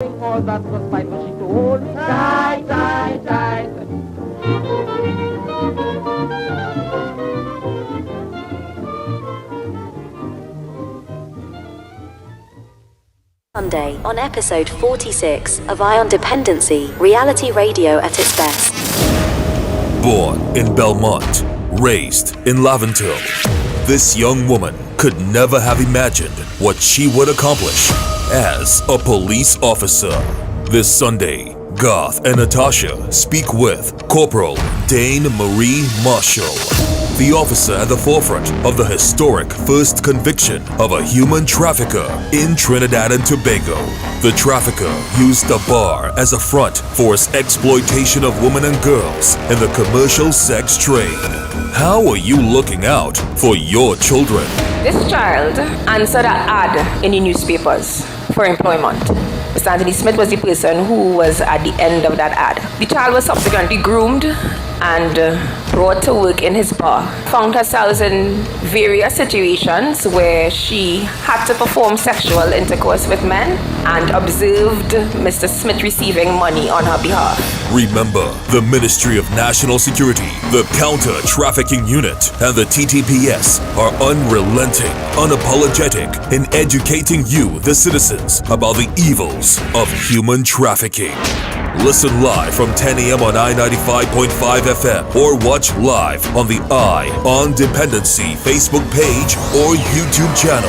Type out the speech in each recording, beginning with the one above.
All that was fine, but she told me tight, tight, tight. Sunday on episode 46 of Ion Dependency, reality radio at its best. Born in Belmont, raised in Laventille, this young woman could never have imagined what she would accomplish as a police officer. This Sunday, Garth and Natasha speak with Corporal Dane-Marie Marshall, the officer at the forefront of the historic first conviction of a human trafficker in Trinidad and Tobago. The trafficker used the bar as a front for his exploitation of women and girls in the commercial sex trade. How are you looking out for your children? This child answered an ad in the newspapers for employment. Mr. Anthony Smith was the person who was at the end of that ad. The child was subsequently groomed and brought to work in his bar. Found herself in various situations where she had to perform sexual intercourse with men and observed Mr. Smith receiving money on her behalf. Remember, the Ministry of National Security, the Counter Trafficking Unit, and the TTPS are unrelenting, unapologetic in educating you, the citizens, about the evils of human trafficking. Listen live from 10 a.m. on I-95.5 FM or watch live on the Eye on Dependency Facebook page or YouTube channel.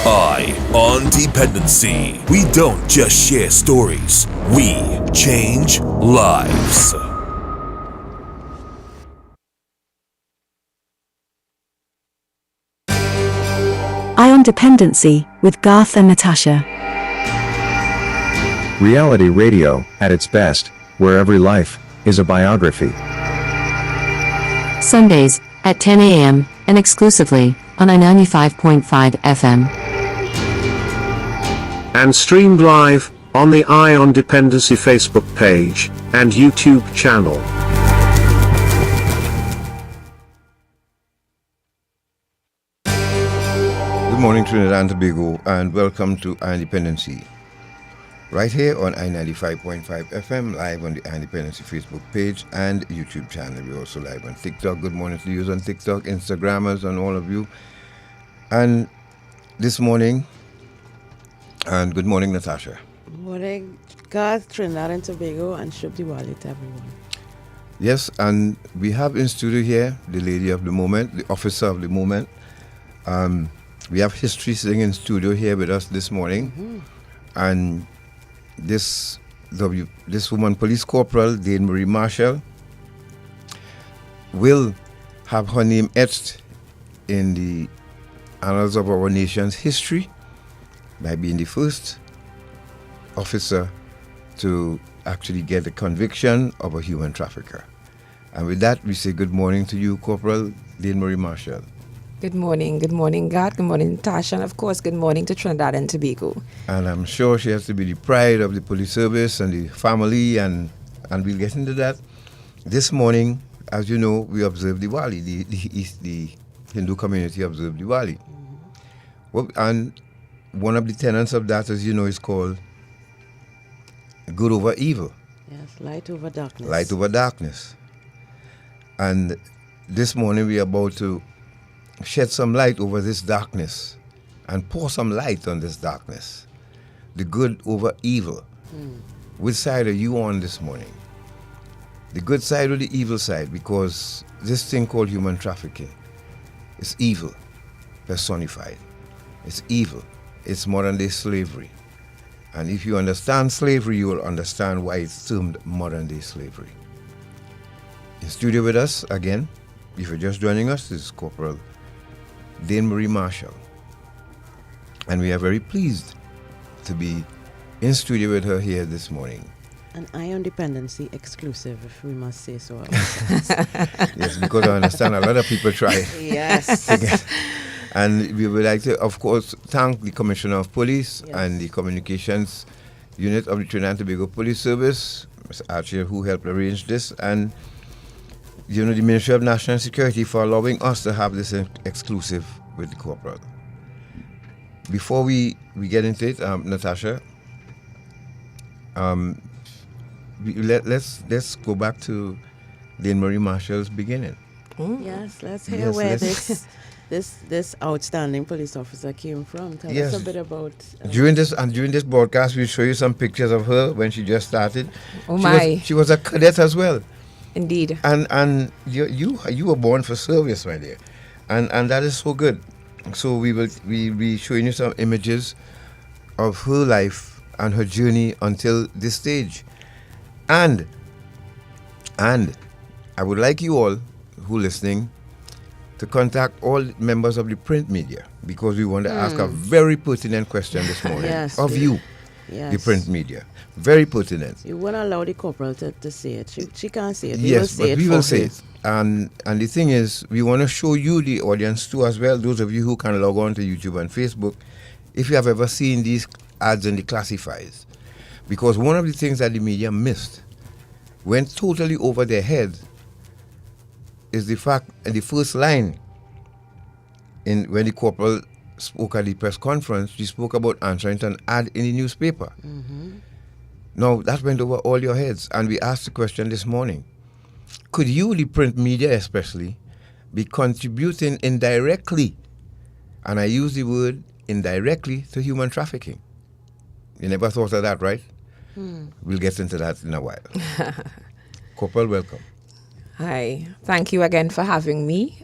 Eye on Dependency. We don't just share stories, we change lives. Eye on Dependency with Garth and Natasha. Reality radio, at its best, where every life is a biography. Sundays, at 10 a.m., and exclusively, on I-95.5 FM. And streamed live, on the Eye on Dependency Facebook page, and YouTube channel. Good morning, Trinidad and Tobago, and welcome to Eye on Dependency. Right here on I-95.5 FM, live on the Dependency Facebook page and YouTube channel. We're also live on TikTok. Good morning to you on TikTok, Instagrammers, and all of you. And this morning, and good morning, Natasha. Good morning, Garth, Trinidad and Tobago, and Shub Diwali to everyone. Yes, and we have in studio here the lady of the moment, the officer of the moment. We have history sitting in studio here with us this morning. Mm-hmm. And this woman, Police Corporal Dane-Marie Marshall, will have her name etched in the annals of our nation's history by being the first officer to actually get a conviction of a human trafficker. And with that, we say good morning to you, Corporal Dane-Marie Marshall. Good morning, God, good morning, Natasha, and of course, good morning to Trinidad and Tobago. And I'm sure she has to be the pride of the police service and the family, and we'll get into that. This morning, as you know, we observe Diwali. The Hindu community observe Diwali. Mm-hmm. Well, and one of the tenets of that, as you know, is called good over evil. Yes, light over darkness. Light over darkness. And this morning, we are about to shed some light over this darkness and pour some light on this darkness. The good over evil. Which side are you on this morning? The good side or the evil side? Because this thing called human trafficking is evil personified. It's evil. It's modern day slavery. And if you understand slavery, you will understand why it's termed modern day slavery. In studio with us again, if you're just joining us, this is Corporal Dane-Marie Marshall. And we are very pleased to be in studio with her here this morning. An Eye on Dependency exclusive, if we must say so. Yes, because I understand a lot of people try. Yes. And we would like to, of course, thank the Commissioner of Police and the Communications Unit of the Trinidad and Tobago Police Service, Mr. Archer, who helped arrange this, and the Ministry of National Security for allowing us to have this exclusive with the Corporal. Before we get into it, Natasha, let's go back to Dane-Marie Marshall's beginning. Yes, let's hear Yes, where let's- this outstanding police officer came from. Tell Yes. us a bit about. During this broadcast, we'll show you some pictures of her when she just started. Oh She my. she was a cadet as well, Indeed. and you were born for service, my dear, and that is so good. So we'll be showing you some images of her life and her journey until this stage, and I would like you all who listening to contact all members of the print media, because we want to ask a very pertinent question this morning Yes, of we- you, Yes. the print media. Very pertinent. You won't allow the corporal to say it. She can't say it. We will Yes, say but it we for will her. say it. And the thing is, we want to show you, the audience too, as well, those of you who can log on to YouTube and Facebook, if you have ever seen these ads in the classifieds. Because one of the things that the media missed, went totally over their head, is the fact, in the first line, when the corporal spoke at the press conference, she spoke about answering to an ad in the newspaper. Now, that went over all your heads, and we asked the question this morning. Could you, the print media especially, be contributing indirectly, and I use the word indirectly, to human trafficking? You never thought of that, right? We'll get into that in a while. Corporal, welcome. Hi. Thank you again for having me.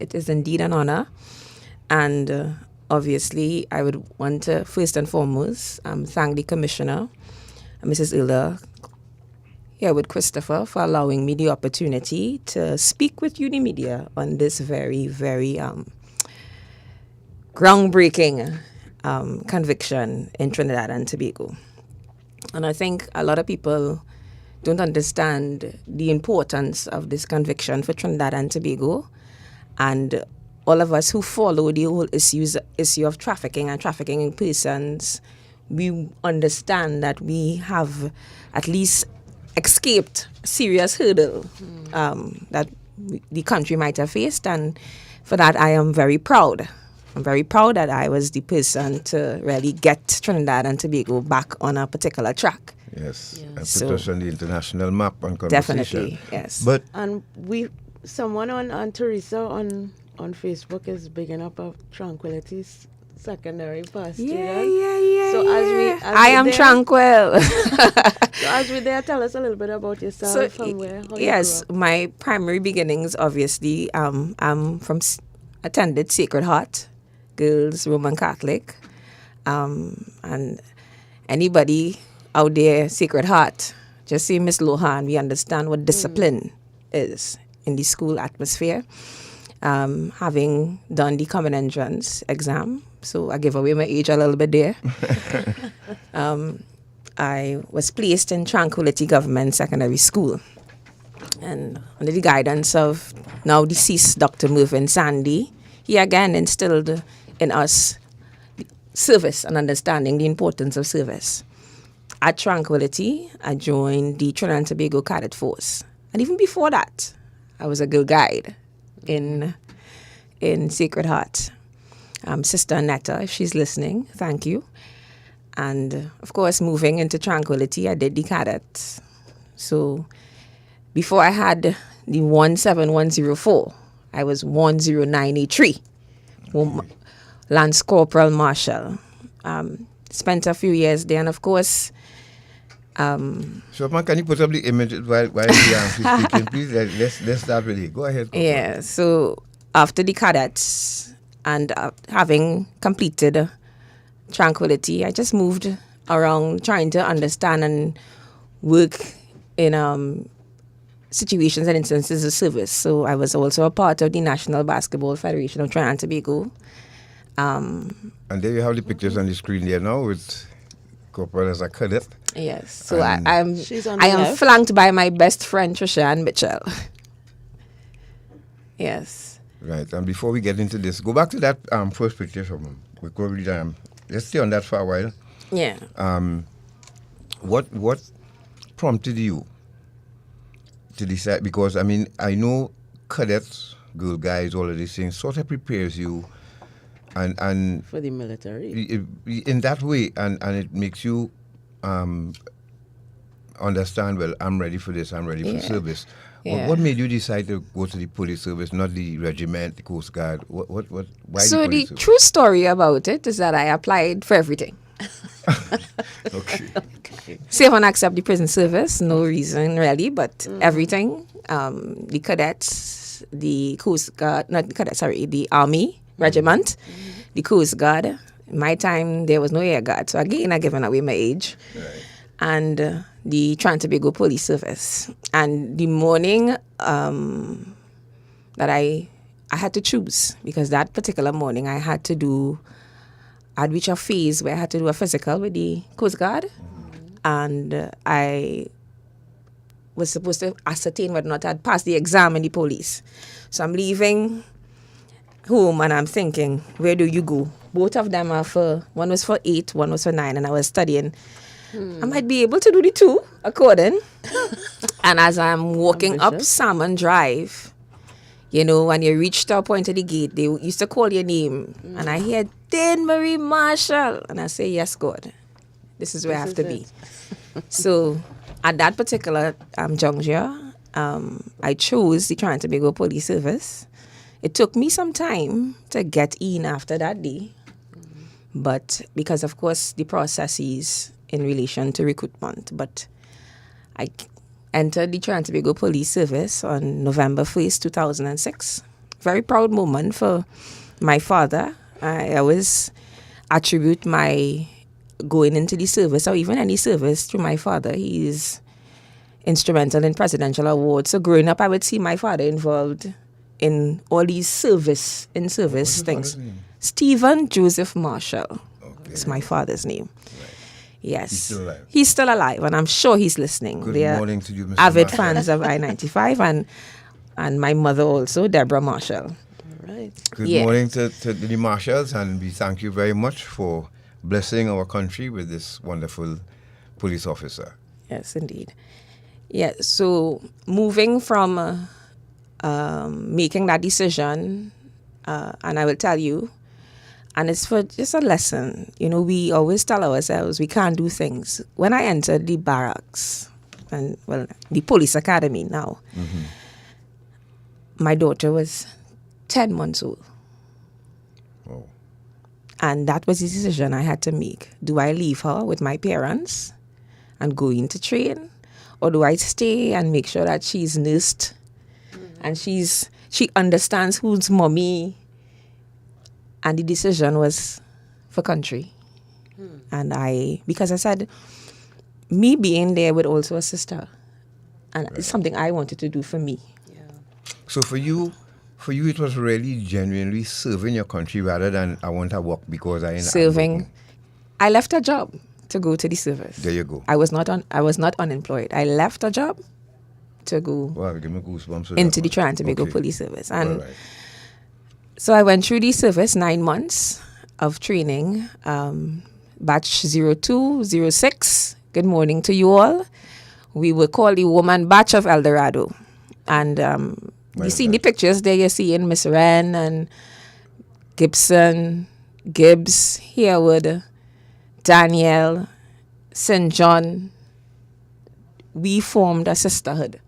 It is indeed an honor. And obviously, I would want to first and foremost thank the Commissioner, Mrs. Illa, here with Christopher, for allowing me the opportunity to speak with you, the media, on this very, very groundbreaking conviction in Trinidad and Tobago. And I think a lot of people don't understand the importance of this conviction for Trinidad and Tobago. And all of us who follow the whole issue of trafficking and trafficking in persons, we understand that we have at least escaped a serious hurdle that the country might have faced. And for that, I am very proud. I'm very proud that I was the person to really get Trinidad and Tobago back on a particular track. Yes, and put So- us on the international map and conversation. Definitely, yes. But And someone on Teresa on Facebook is bigging up a Tranquility's secondary past student. Yeah. So I am tranquil. So as we there, tell us a little bit about yourself, from where. How you Yes, grew up. my primary beginnings, obviously, I'm from attended Sacred Heart Girls Roman Catholic, and anybody out there, Sacred Heart, just say Miss Lohan, we understand what discipline is in the school atmosphere. Having done the common entrance exam, so I give away my age a little bit there. I was placed in Tranquility Government Secondary School, and under the guidance of now deceased Dr. Mervyn Sandy, he again instilled in us service and understanding the importance of service. At Tranquility, I joined the Trinidad and Tobago Cadet Force, and even before that, I was a girl guide in Sacred Heart. Sister Netta, if she's listening, thank you. And of course, moving into Tranquility, I did the cadets. So before I had the 17104, I was 10983, Lance Corporal Marshall. Spent a few years there, and of course, so, man, can you put up the image while she's speaking? Please, let's start with it. Go ahead. Corporal. yeah, so after the cadets and having completed Tranquility, I just moved around trying to understand and work in situations and instances of service. So I was also a part of the National Basketball Federation of Trinidad and Tobago. And there you have the pictures on the screen there now with Corporal as a cadet. Yes, so And She's on I the am left. flanked by my best friend Trisha and Mitchell. Yes. Right, and before we get into this, go back to that first picture from him. Let's stay on that for a while. Yeah. What prompted you to decide? Because I mean, I know cadets, girl guys, all of these things sort of prepares you, and For the military. in that way, and it makes you understand, well, I'm ready for this, I'm ready for service. Yeah. What made you decide to go to the police service, not the regiment, the Coast Guard? Why So the the police service? true story about it is that I applied for everything. Okay. Save and accept the prison service, no reason really, but everything. The cadets, the Coast Guard, not the cadets, sorry, the Army regiment, the Coast Guard. In my time, there was no air guard, so again, I'm giving away my age. Right. And the Trinidad and Tobago police service. And the morning that I had to choose, because that particular morning I'd reached a phase where I had to do a physical with the Coast Guard, and I was supposed to ascertain whether or not I'd passed the exam in the police. So I'm leaving home and I'm thinking, where do you go? Both of them are one was for 8, one was for 9, and I was studying. I might be able to do the 2 according. And as I'm walking up Salmon Drive, you know, when you reach to a point at the gate, they used to call your name. And I hear Dane-Marie Marshall. And I say, yes, God, this is where I have to be. So at that particular juncture, I chose the Trinidad and Tobago Police Service. It took me some time to get in after that day. But because, of course, the processes in relation to recruitment. But I entered the Trinidad and Tobago Police Service on November 1st, 2006. Very proud moment for my father. I always attribute my going into the service, or even any service, to my father. He is instrumental in presidential awards. So growing up, I would see my father involved in all these service things. Stephen Joseph Marshall. Okay. It's my father's name. Right. Yes. He's still alive. And I'm sure he's listening. Good morning to you, Mr. Avid Marshall. fans of I-95 and my mother also, Deborah Marshall. Right. Good Yeah. morning to the Marshalls, and we thank you very much for blessing our country with this wonderful police officer. Yes, indeed. Yeah, so moving from making that decision, and I will tell you, and it's for just a lesson. You know, we always tell ourselves we can't do things. When I entered the barracks, and the police academy now, my daughter was 10 months old. Oh. And that was the decision I had to make. Do I leave her with my parents and go in to train? Or do I stay and make sure that she's nursed and she understands who's mommy? And the decision was for country. And because I said, me being there would also assist her. And it's something I wanted to do for me. So for you, it was really genuinely serving your country rather than I want to work because I'm Serving. I left a job to go to the service. There you go. I was not unemployed. I left a job to go Wow, give me goosebumps with into that the one. Trinidad and Tobago Okay. Police Service. And All right. so I went through the service, 9 months of training, batch 0206. Good morning to you all. We were called the woman batch of El Dorado. And you see in the pictures there, you're seeing Miss Wren and Gibson, Gibbs, Harewood, Danielle, St. John. We formed a sisterhood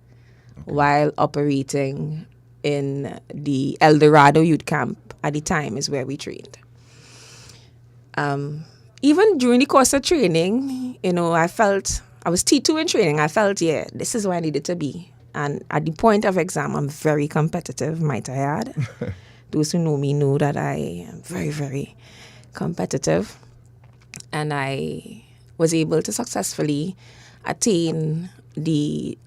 while operating in the El Dorado Youth Camp at the time is where we trained. Even during the course of training, you know, I was T2 in training. I felt, this is where I needed to be. And at the point of exam, I'm very competitive, might I add. Those who know me know that I am very, very competitive. And I was able to successfully attain the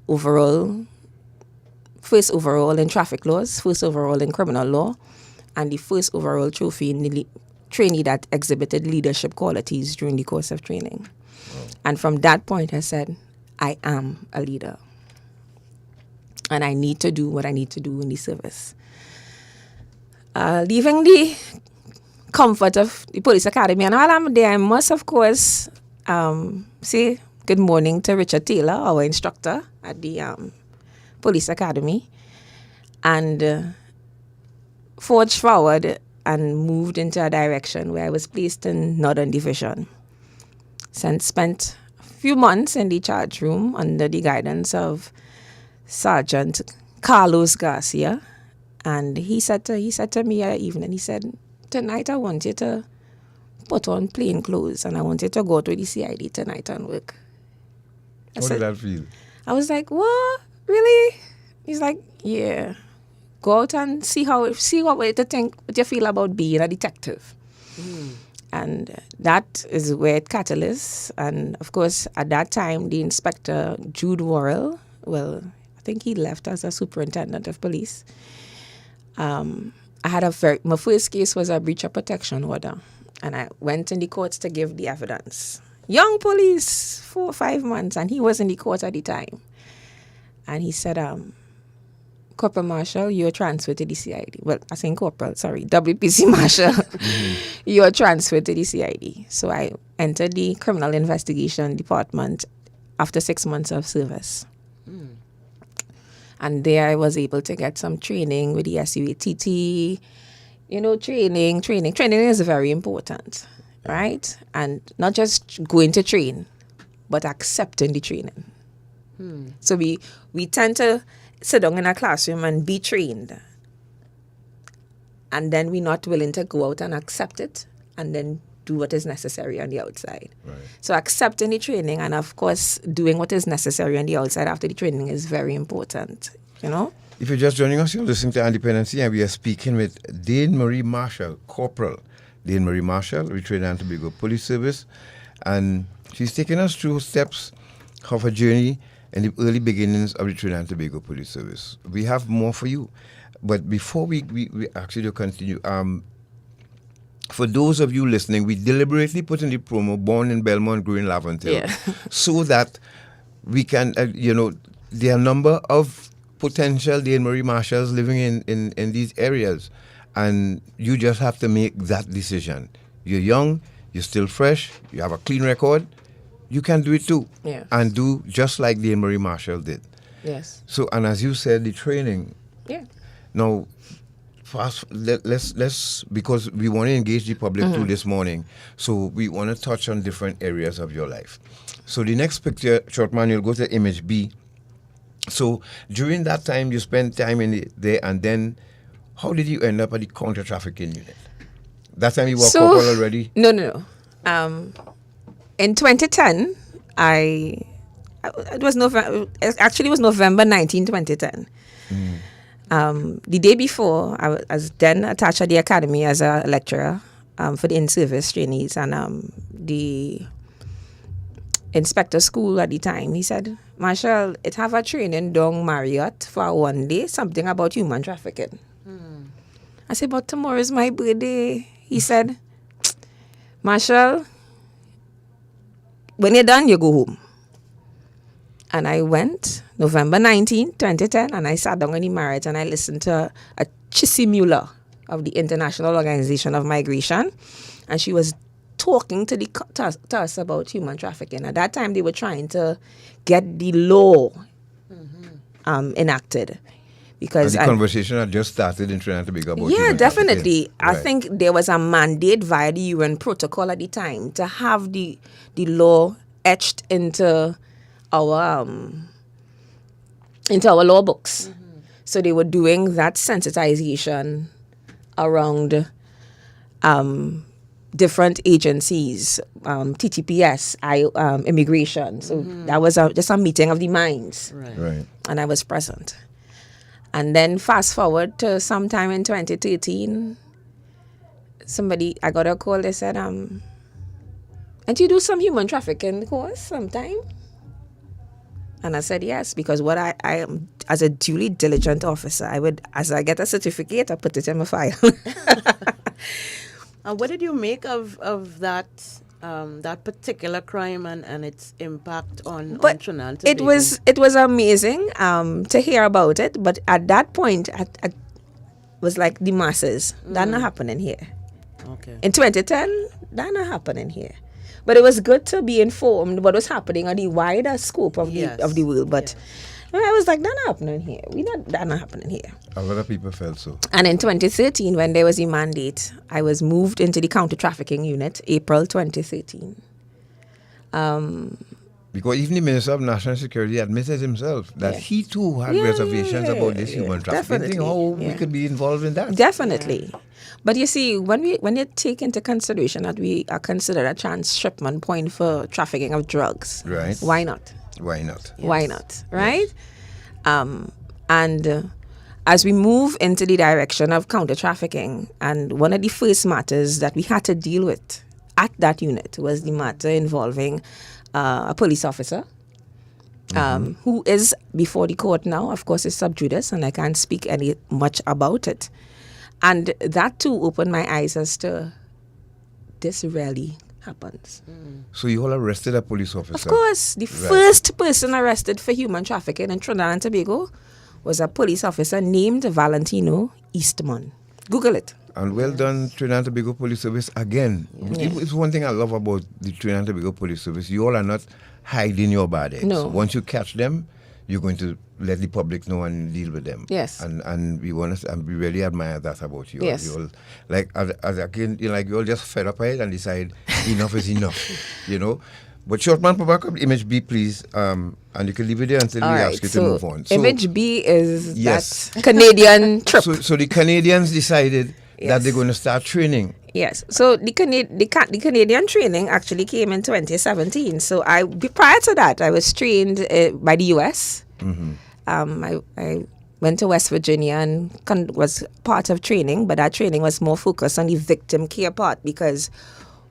first overall in traffic laws, first overall in criminal law, and the first overall trophy in the trainee that exhibited leadership qualities during the course of training. Wow. And from that point, I said, I am a leader. And I need to do what I need to do in the service. Leaving the comfort of the police academy, and while I'm there, I must, of course, say good morning to Richard Taylor, our instructor at the police academy, and forged forward and moved into a direction where I was placed in Northern Division. Spent few months in the charge room under the guidance of Sergeant Carlos Garcia, and he said to me that evening, he said, "Tonight I want you to put on plain clothes and I want you to go to the CID tonight and work." How did that feel? I was like, "What? Really?" He's like, "Yeah. Go out and see what you feel about being a detective." And that is where it catalysts. And of course, at that time, the inspector, Jude Worrell, well, I think he left as a superintendent of police. I had my first case was a breach of protection order. And I went in the courts to give the evidence. Young police, 4 or 5 months, and he was in the court at the time. And he said, "Corporal Marshall, you're transferred to the CID." Well, I think Corporal, sorry, WPC Marshall, you're transferred to the CID. So I entered the criminal investigation department after 6 months of service. And there I was able to get some training with the SUATT. You know, training is very important, right? And not just going to train, but accepting the training. So we tend to sit down in a classroom and be trained, and then we're not willing to go out and accept it and then do what is necessary on the outside. Right. So accepting the training and, of course, doing what is necessary on the outside after the training is very important, you know? If you're just joining us, you're listening to Dependency, and we are speaking with Dane-Marie Marshall, Corporal Dane-Marie Marshall, with Trinidad and Tobago Police Service. And she's taking us through steps of her journey in the early beginnings of the Trinidad and Tobago Police Service. We have more for you. But before we actually continue, for those of you listening, we deliberately put in the promo, born in Belmont, grew in Laventille, so that we can, there are a number of potential Dane-Marie Marshalls living in these areas, and you just have to make that decision. You're young, you're still fresh, you have a clean record, you can do it too, and do just like Dane-Marie Marshall did. Yes. So, and as you said, the training. Yeah. Now, let's because we want to engage the public too this morning, so we want to touch on different areas of your life. So the next picture, short man, you'll go to image B. So during that time, you spent time there, and then how did you end up at the Counter Trafficking Unit? That time you were corporal already? No. In 2010, it was November 19, 2010. The day before, I was then attached at the academy as a lecturer for the in-service trainees, and the inspector school at the time, he said, "Marshall, it have a training down Marriott for 1 day, something about human trafficking." I said, "But tomorrow is my birthday." He said, "Marshall, when you're done, you go home." And I went November 19, 2010, and I sat down in the Marriott and I listened to a Chissy Mueller of the International Organization of Migration, and she was talking to us about human trafficking. At that time, they were trying to get the law enacted. Because and the conversation had just started in Trinidad and Tobago about yeah, definitely. Right. I think there was a mandate via the UN protocol at the time to have the law etched into our law books. So they were doing that sensitization around different agencies, TTPS, immigration. So that was just a meeting of the minds. Right. And I was present. And then fast forward to sometime in 2013, I got a call, they said, and you do some human trafficking course sometime? And I said yes, because what I am, as a duly diligent officer, as I get a certificate, I put it in my file. And what did you make of that particular crime and its impact on Trinidad and Tobago? It was amazing to hear about it, but at that point, it was like the masses. That not happening here. Okay. In 2010, that not happening here. But it was good to be informed what was happening on the wider scope of the world. But I was like, that not happening here. That not happening here. A lot of people felt so. And in 2013, when there was a mandate, I was moved into the Counter Trafficking Unit, April 2013. Because even the Minister of National Security admitted himself that he too had reservations about this human trafficking thing. How we could be involved in that? Definitely. But you see, when you take into consideration that we are considered a transshipment point for trafficking of drugs, right? Why not? Why not? Yes. Why not? Right? And as we move into the direction of counter trafficking, and one of the first matters that we had to deal with at that unit was the matter involving a police officer who is before the court now. Of course, is sub judice, and I can't speak any much about it. And that too opened my eyes as to this rarely happens. So you all arrested a police officer? Of course. The first person arrested for human trafficking in Trinidad and Tobago was a police officer named Valentino Eastman. Google it. And well done, Trinidad and Tobago Police Service again. It's one thing I love about the Trinidad and Tobago Police Service. You all are not hiding your bad eggs. No. Once you catch them, you're going to let the public know and deal with them. Yes. And we want to, and we really admire that about you. Yes. You all, like again, you all just fed up with it and decide enough is enough. You know. But short man, back up image B, please. And you can leave it there until we ask you to move on. So, image B is that Canadian trip. So the Canadians decided that they're going to start training. Yes. So the Canadian training actually came in 2017. So prior to that, I was trained by the U.S. I went to West Virginia and was part of training, but that training was more focused on the victim care part because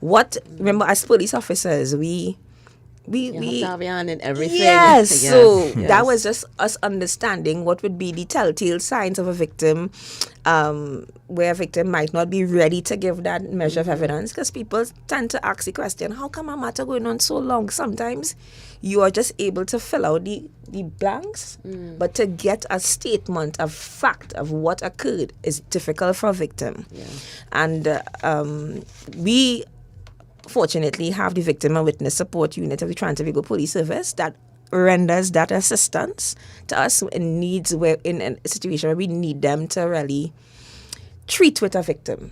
remember, as police officers, we have your hand in everything. Yes, so that was just us understanding what would be the telltale signs of a victim, where a victim might not be ready to give that measure of evidence, because people tend to ask the question, how come a matter going on so long? Sometimes you are just able to fill out the blanks, but to get a statement of fact of what occurred is difficult for a victim. And we fortunately have the Victim and Witness Support Unit of the Trinidad and Tobago Police Service that renders that assistance to us in a situation where we need them to really treat with a victim,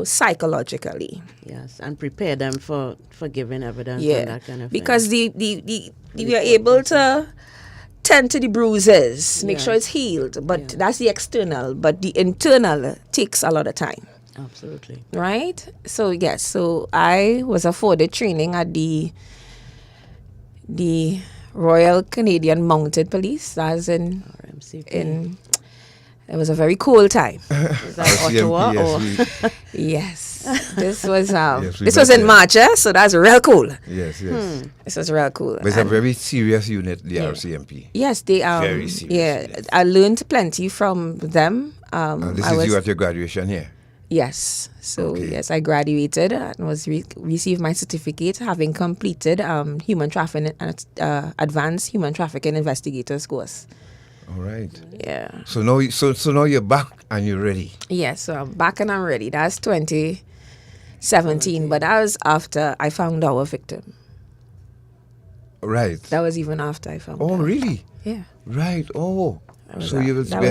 psychologically. Yes, and prepare them for giving evidence and that kind of thing. Because we are able to tend to the bruises, make sure it's healed, but that's the external, but the internal takes a lot of time. Absolutely. Right? So, yes. So, I was afforded training at the Royal Canadian Mounted Police. That's in RMCP. It was a very cool time. Is that Ottawa? Yes. This was this was in March, so that's real cool. Yes. This was real cool. But it's a very serious unit, the RCMP. Yes, they are. Very serious. Yeah, I learned plenty from them. And this is you at your graduation here? Yes. So, yes, I graduated and received my certificate having completed human trafficking and advanced human trafficking investigators course. All right. Yeah. So now you're back and you're ready. Yes, so I'm back and I'm ready. That's 2017, but that was after I found our victim. Right. That was even after I found Oh, her. really? Yeah. Right. Oh. So we will get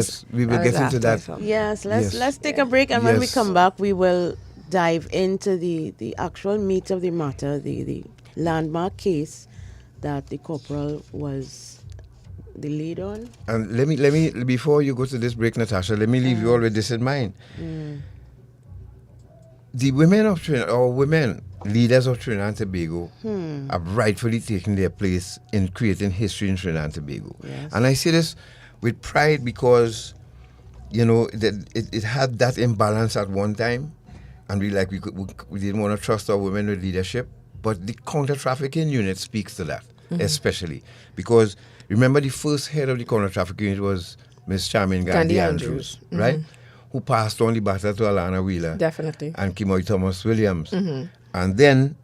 into that. Yes, let's take a break, and when we come back, we will dive into the actual meat of the matter, the landmark case that the corporal was the lead on. And let me before you go to this break, Natasha, let me leave you all with this in mind. The women of Trinidad, or women leaders of Trinidad and Tobago, have rightfully taken their place in creating history in Trinidad and Tobago. Yes. And I say this with pride because, it had that imbalance at one time, and we didn't want to trust our women with leadership. But the Counter Trafficking Unit speaks to that, especially because remember the first head of the Counter Trafficking Unit was Ms. Charmaine Gandhi Andrews, right? Who passed on the baton to Alana Wheeler, definitely, and Kimoy Thomas Williams, and then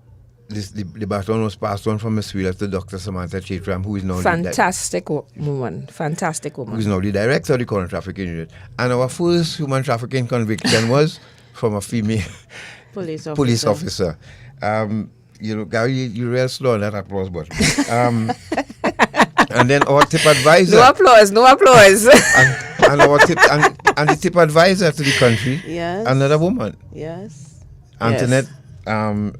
the baton was passed on from Ms. Wheeler to Dr. Samantha Chetram, who is now fantastic woman, who is now the director of the Counter Trafficking Unit. And our first human trafficking conviction was from a female police officer. Gary, you're real slow on that applause button. And then our tip advisor. No applause. and our tip and the tip advisor to the country. Yes. Another woman. Yes. Antoinette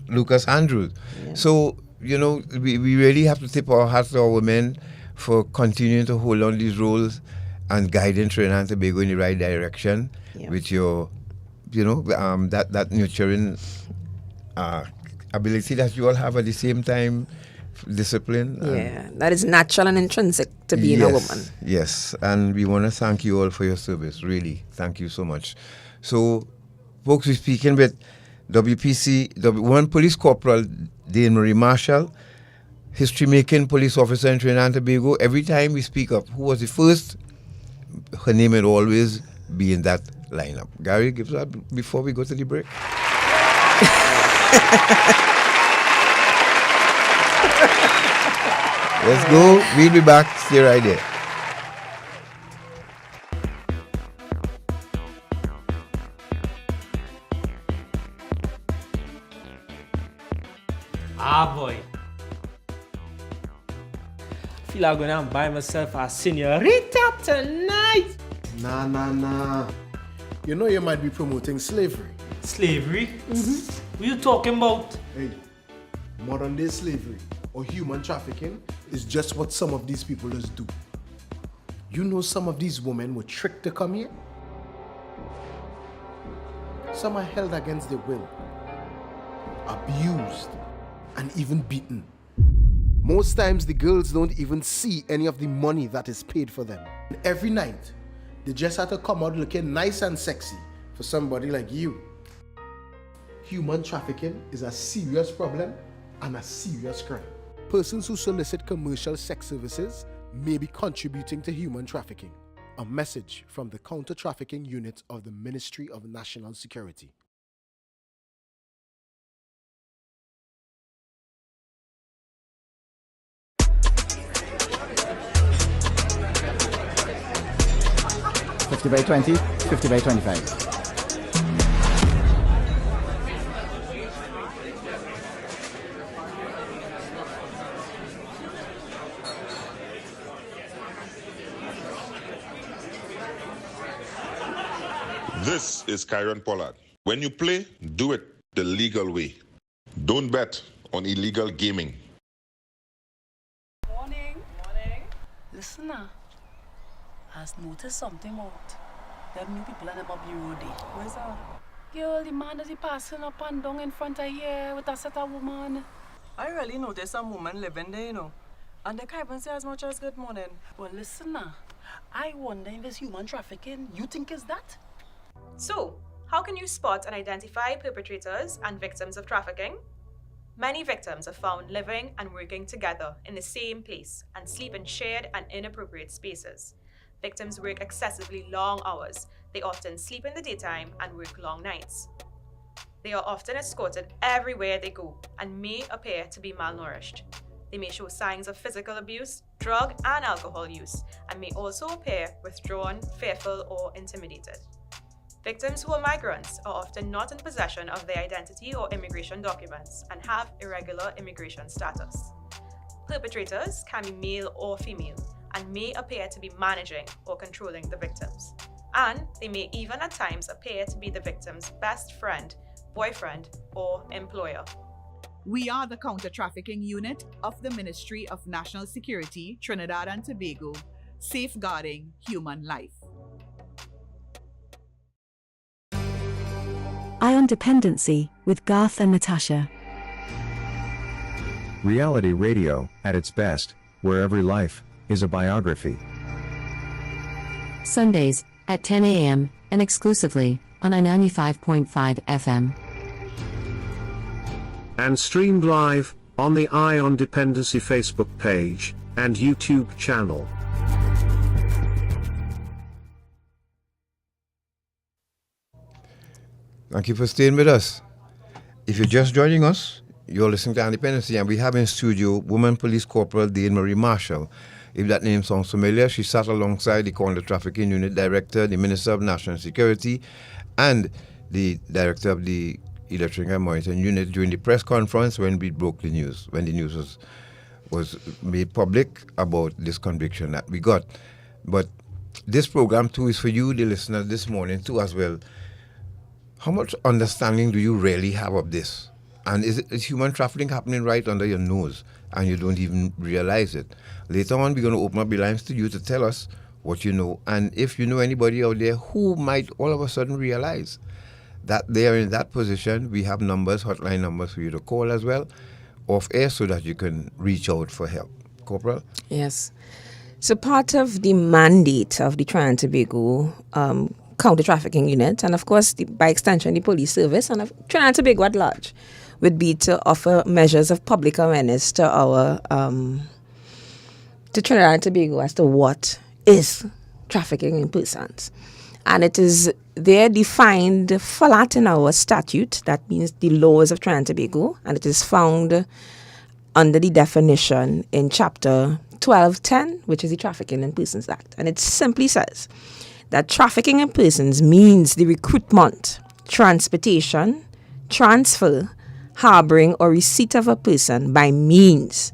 Lucas Andrews. Yeah. So, we really have to tip our hats to our women for continuing to hold on these roles and guiding Trinidad and Tobago in the right direction with your, that nurturing ability that you all have at the same time, discipline. That is natural and intrinsic to being a woman. Yes, and we want to thank you all for your service. Really, thank you so much. So, folks, we're speaking with WPC, Woman Police Corporal Dane-Marie Marshall, history-making police officer in Trinidad and Tobago. Every time we speak up, who was the first, her name will always be in that lineup. Gary, give that before we go to the break. Let's go. We'll be back. Stay right there. Boy. Feel like I'm gonna buy myself a senorita tonight. Nah. You know you might be promoting slavery. Slavery? What you talking about? Hey, modern day slavery or human trafficking is just what some of these people just do. You know some of these women were tricked to come here? Some are held against their will, abused, and even beaten. Most times the girls don't even see any of the money that is paid for them. And every night, they just have to come out looking nice and sexy for somebody like you. Human trafficking is a serious problem and a serious crime. Persons who solicit commercial sex services may be contributing to human trafficking. A message from the Counter Trafficking Unit of the Ministry of National Security. $50 by $20, $50 by $25. This is Kyron Pollard. When you play, do it the legal way. Don't bet on illegal gaming. Morning. Listen now. Has noticed something about them new people and them up the road there. Where's that? Girl, the man that is passing up and down in front of here with a set of woman. I really noticed some woman living there, And they can't even say as much as good morning. Well, listen now. I wonder if it's human trafficking. You think it's that? So, how can you spot and identify perpetrators and victims of trafficking? Many victims are found living and working together in the same place and sleep in shared and inappropriate spaces. Victims work excessively long hours. They often sleep in the daytime and work long nights. They are often escorted everywhere they go and may appear to be malnourished. They may show signs of physical abuse, drug and alcohol use, and may also appear withdrawn, fearful, or intimidated. Victims who are migrants are often not in possession of their identity or immigration documents and have irregular immigration status. Perpetrators can be male or female and may appear to be managing or controlling the victims. And they may even at times appear to be the victim's best friend, boyfriend, or employer. We are the Counter Trafficking Unit of the Ministry of National Security, Trinidad and Tobago, safeguarding human life. Ion Dependency with Garth and Natasha. Reality radio, at its best, where every life is a biography. Sundays at 10 a.m. and exclusively on 95.5 FM. And streamed live on the Ion Dependency Facebook page and YouTube channel. Thank you for staying with us. If you're just joining us, you're listening to Dependency, and we have in studio Woman Police Corporal Dane-Marie Marshall. If that name sounds familiar, she sat alongside the Counter Trafficking Unit Director, the Minister of National Security, and the Director of the Electronic Monitoring Unit during the press conference when we broke the news, when the news was made public about this conviction that we got. But this program too is for you, the listener, this morning too as well. How much understanding do you really have of this? And it's human trafficking happening right under your nose, and you don't even realize it. Later on, we're going to open up the lines to you to tell us what you know. And if you know anybody out there who might all of a sudden realize that they are in that position, we have numbers, hotline numbers for you to call as well, off air, so that you can reach out for help. Corporal? Yes. So part of the mandate of the Trinidad and Tobago Counter Trafficking Unit, and of course, by extension, the police service, and Trinidad and Tobago at large, would be to offer measures of public awareness to our to Trinidad and Tobago as to what is trafficking in persons. And it is there defined flat in our statute, that means the laws of Trinidad and Tobago, and it is found under the definition in chapter 1210, which is the Trafficking in Persons Act. And it simply says that trafficking in persons means the recruitment, transportation, transfer, harboring, or receipt of a person by means.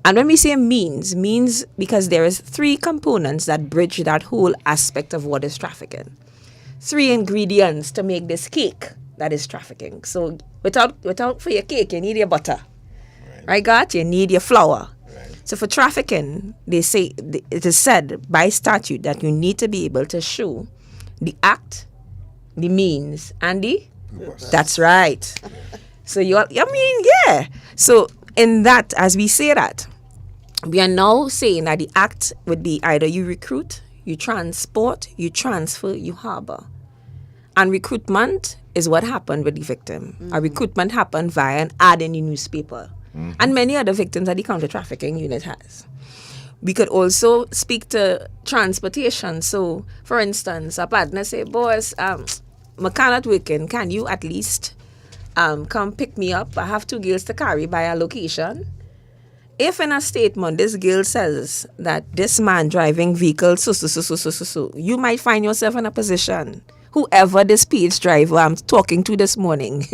And when we say means because there is 3 components that bridge that whole aspect of what is trafficking. 3 ingredients to make this cake that is trafficking. So without for your cake, you need your butter. Right, God? You need your flour. So for trafficking, they say, it is said by statute that you need to be able to show the act, the means, and the... That's right. So So in that, as we say that, we are now saying that the act would be either you recruit, you transport, you transfer, you harbor. And recruitment is what happened with the victim. A recruitment happened via an ad in the newspaper. And many other victims that the Counter Trafficking Unit has. We could also speak to transportation. So, for instance, a partner say, boss, I cannot working. Can you at least come pick me up? I have 2 girls to carry by a location. If in a statement this girl says that this man driving vehicle, so, you might find yourself in a position, whoever this page driver I'm talking to this morning,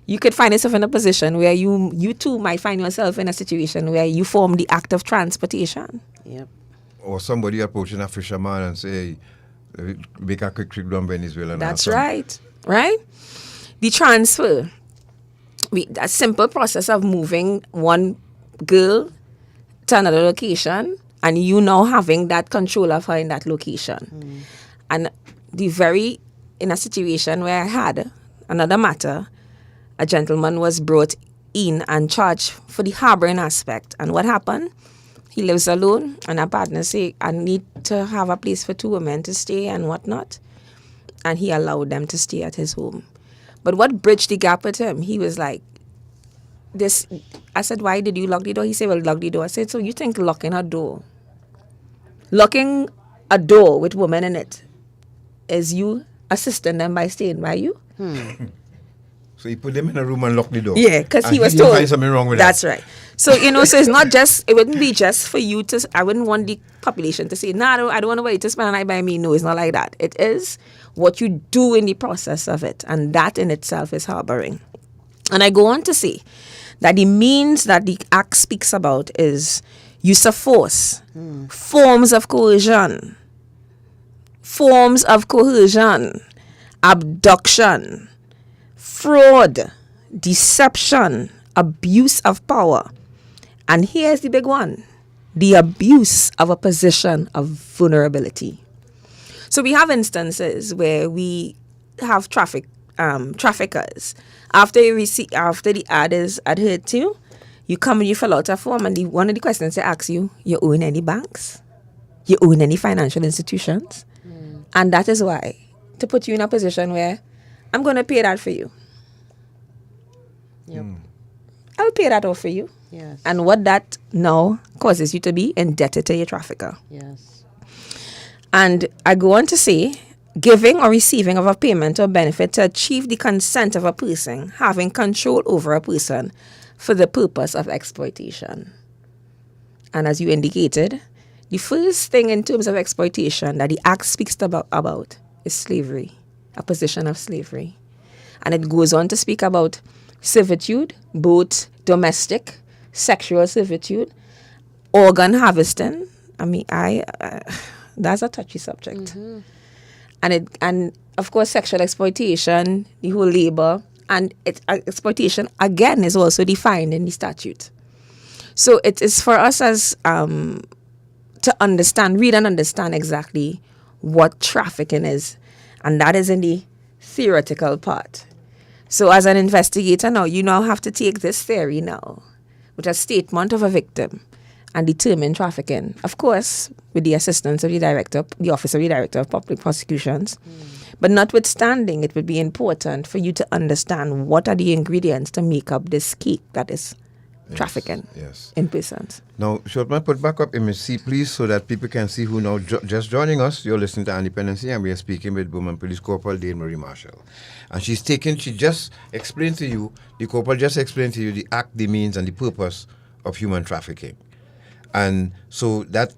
you could find yourself in a position where you too might find yourself in a situation where you form the act of transportation. Yep. Or somebody approaching a fisherman and say, make a quick trip down Venezuela. That's right. Right? The transfer. A simple process of moving one girl to another location, and you now having that control of her in that location. And in a situation where I had another matter, a gentleman was brought in and charged for the harboring aspect. And what happened? He lives alone, and our partner say, I need to have a place for 2 women to stay and whatnot. And he allowed them to stay at his home. But what bridged the gap with him? He was like, I said, why did you lock the door? He said, well, lock the door. I said, so you think locking a door with women in it is you assisting them by staying by you? So he put them in a room and locked the door. Yeah, because he was told. Find something wrong with that's that. Right. So, so it's not just, it wouldn't be just for you to, I wouldn't want the population to say, no, I don't want nobody to spend a night by me. No, it's not like that. It is what you do in the process of it. And that in itself is harboring. And I go on to say that the means that the Act speaks about is use of force, forms of coercion, abduction, fraud, deception, abuse of power. And here's the big one, the abuse of a position of vulnerability. So we have instances where we have traffickers. After the ad is adhered to, you come and you fill out a form, and one of the questions they ask you own any banks? You own any financial institutions? And that is why, to put you in a position where I'm going to pay that for you. Yep. I'll pay that off for you. Yes. And what that now causes you to be indebted to your trafficker. Yes. And I go on to say, giving or receiving of a payment or benefit to achieve the consent of a person having control over a person for the purpose of exploitation. And as you indicated, the first thing in terms of exploitation that the Act speaks about is slavery, a position of slavery. And it goes on to speak about servitude, both domestic, sexual servitude, organ harvesting. I mean, that's a touchy subject. And of course, sexual exploitation, the whole labor And exploitation, again, is also defined in the statute. So it is for us as to understand, read and understand exactly what trafficking is. And that is in the theoretical part. So as an investigator now, you now have to take this theory now with a statement of a victim and determine trafficking. Of course, with the assistance of the Office of the Director of Public Prosecutions. But notwithstanding, it would be important for you to understand what are the ingredients to make up this cake that is trafficking in persons. Now, Shortman, put back up image C, please, so that people can see who now just joining us. You're listening to Dependency, and we are speaking with Woman Police Corporal Dane-Marie Marshall. And she just explained to you, the corporal just explained to you the act, the means, and the purpose of human trafficking. And so that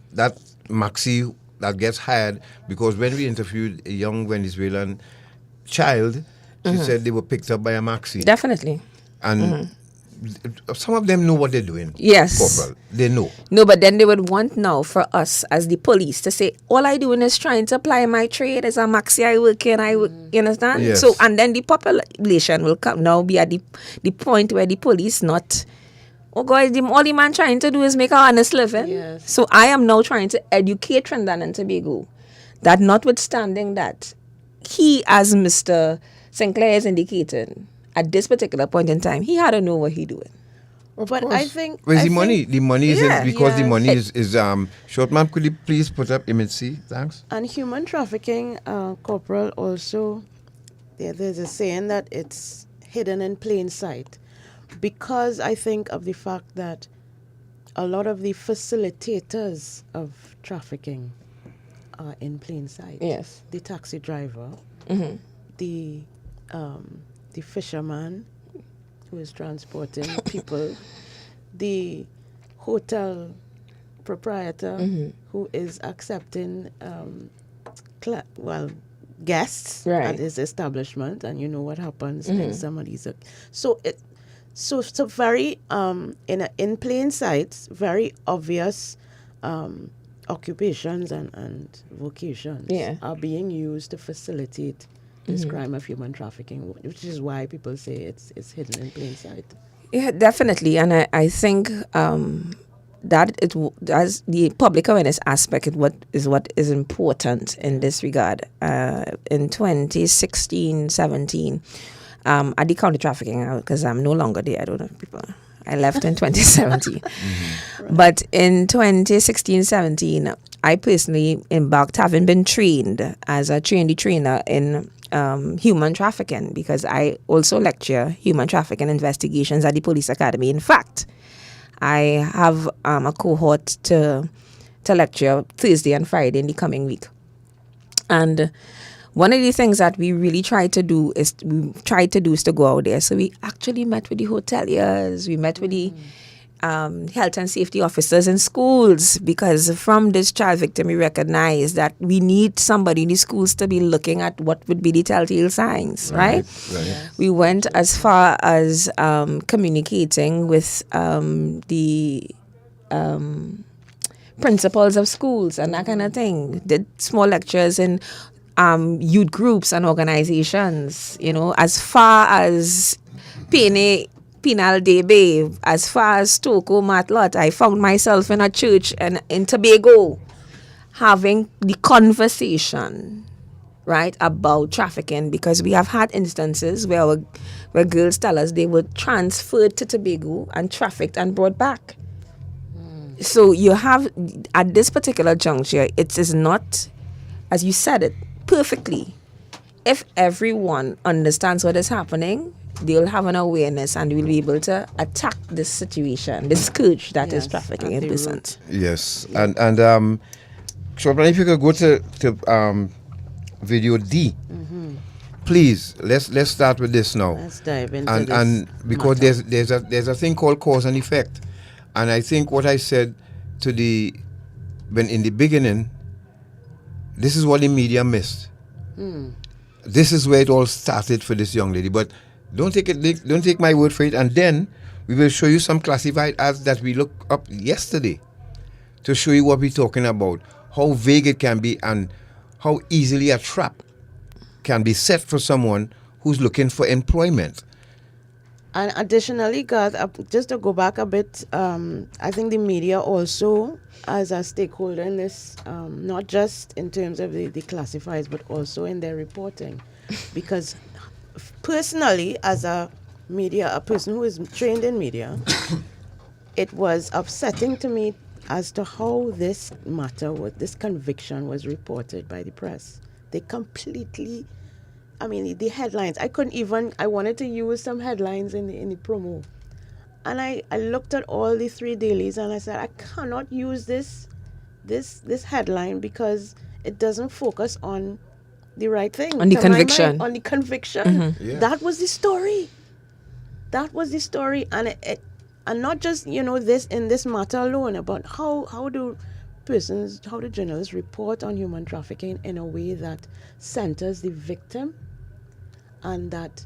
Maxi that gets hired, because when we interviewed a young Venezuelan child, she said they were picked up by a Maxi. Definitely. And some of them know what they're doing. Yes. Corporal. They know. No, but then they would want now for us as the police to say, all I doing is trying to apply my trade as a Maxi, I work in, you understand? Yes. So, and then the population will come now be at the point where the police not, oh God, all the man trying to do is make an honest living. Yes. So I am now trying to educate Trinidad and Tobago that notwithstanding that he, as Mr. Sinclair is indicating, at this particular point in time, he had to know what he doing. But I think... Where's the money? The money is because the money is Shortman, could you please put up image C? Thanks. And human trafficking, Corporal, also, there's a saying that it's hidden in plain sight. Because I think of the fact that a lot of the facilitators of trafficking are in plain sight. Yes. The taxi driver, the fisherman who is transporting people, the hotel proprietor who is accepting guests at his establishment, and you know what happens in some of these. So very in plain sight, very obvious occupations and vocations are being used to facilitate this crime of human trafficking, which is why people say it's hidden in plain sight. Yeah, definitely, and I think that as the public awareness aspect is what is important in this regard. In 2016-17, at the Counter Trafficking, because I'm no longer there, I don't know people. I left in 2017. But in 2016-17, I personally embarked, having been trained as a trainee trainer in human trafficking, because I also lecture human trafficking investigations at the Police Academy. In fact, I have a cohort to lecture Thursday and Friday in the coming week. And one of the things that we really try to do is to go out there. So we actually met with the hoteliers, we met with the health and safety officers in schools, because from this child victim we recognize that we need somebody in the schools to be looking at what would be the telltale signs, right? Yes. We went as far as communicating with the principals of schools and that kind of thing. Did small lectures in youth groups and organizations, as far as Penal Day Bay, as far as Toko Matlot. I found myself in a church in Tobago having the conversation, right, about trafficking, because we have had instances where girls tell us they were transferred to Tobago and trafficked and brought back. So you have, at this particular juncture, it is not, as you said it perfectly, if everyone understands what is happening, they'll have an awareness and we'll be able to attack this situation, this scourge that is trafficking in persons. Yes, and Shortman, if you could go to video D, please. Let's start with this now. Let's dive into and this. And because matter. there's a thing called cause and effect, and I think what I said when in the beginning, this is what the media missed. This is where it all started for this young lady. But don't take my word for it. And then we will show you some classified ads that we looked up yesterday to show you what we're talking about, how vague it can be, and how easily a trap can be set for someone who's looking for employment. And additionally, Garth, just to go back a bit, I think the media also, as a stakeholder in this, not just in terms of the classifieds, but also in their reporting. Because personally, as a person who is trained in media, it was upsetting to me as to how this matter, this conviction was reported by the press. They completely, the headlines, I wanted to use some headlines in the promo. And I looked at all the 3 dailies and I said, I cannot use this headline because it doesn't focus on the right thing. On the conviction. On the conviction. Mm-hmm. Yeah. That was the story. And and not just, this in this matter alone, but how do journalists report on human trafficking in a way that centers the victim and that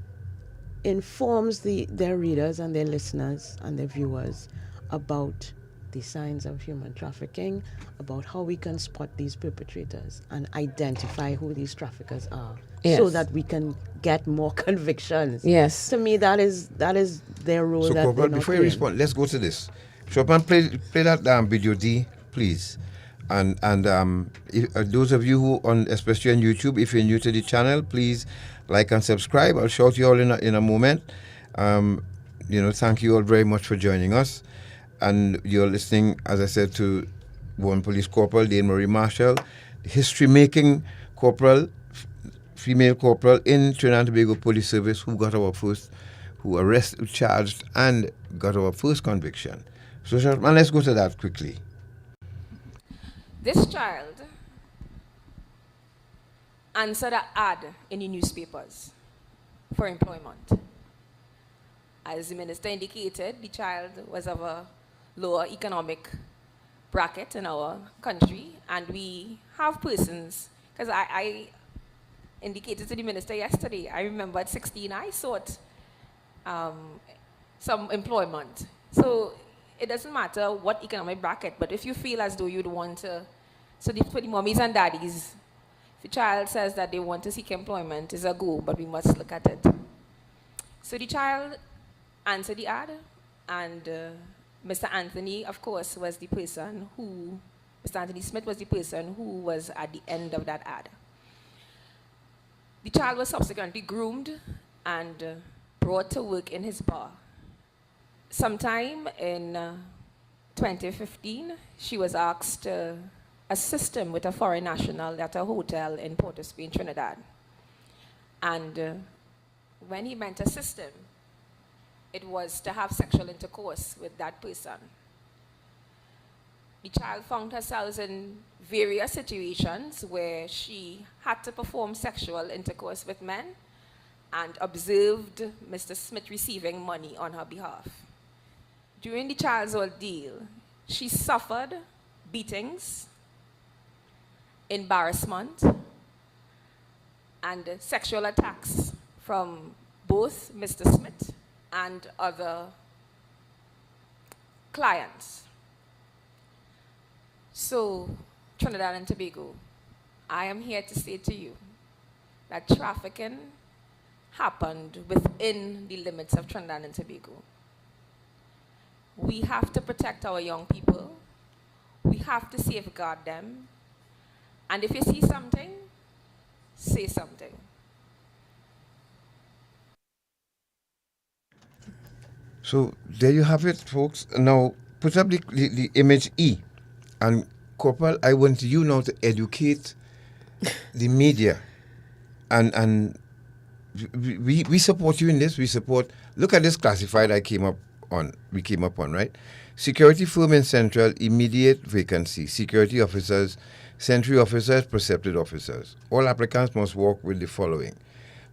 informs their readers and their listeners and their viewers about the signs of human trafficking, about how we can spot these perpetrators and identify who these traffickers are, so that we can get more convictions. Yes. To me, that is their role. So, that Corporal, they're not before you playing. respond, let's go to this. Chopin, play that video D, please. And those of you who especially on YouTube, if you're new to the channel, please like and subscribe. I'll shout you all in a moment. Thank you all very much for joining us. And you're listening, as I said, to one police corporal, Dane-Marie Marshall, history-making corporal, female corporal in Trinidad and Tobago Police Service who arrested, charged, and got our first conviction. So, Sharman, let's go to that quickly. This child answered an ad in the newspapers for employment. As the minister indicated, the child was of a lower economic bracket in our country, and we have persons, because I indicated to the minister yesterday, I remember at 16 I sought some employment. So it doesn't matter what economic bracket, but if you feel as though you'd want to, for the mummies and daddies, if the child says that they want to seek employment, it's a go, but we must look at it. So the child answered the ad, and Mr. Anthony, of course, was the person who, Mr. Anthony Smith was the person who was at the end of that ad. The child was subsequently groomed and brought to work in his bar. Sometime in 2015, she was asked to assist him with a foreign national at a hotel in Port of Spain, Trinidad. And when he meant assist him, it was to have sexual intercourse with that person. The child found herself in various situations where she had to perform sexual intercourse with men and observed Mr. Smith receiving money on her behalf. During the child's ordeal, she suffered beatings, embarrassment, and sexual attacks from both Mr. Smith and other clients. So, Trinidad and Tobago, I am here to say to you that trafficking happened within the limits of Trinidad and Tobago. We have to protect our young people. We have to safeguard them. And if you see something, say something. So there you have it, folks. Now, put up the image E. And Corporal, I want you now to educate the media. And we support you in this. We support, look at this classified we came up on, right? Security firm in Central, immediate vacancy. Security officers, sentry officers, precepted officers. All applicants must work with the following.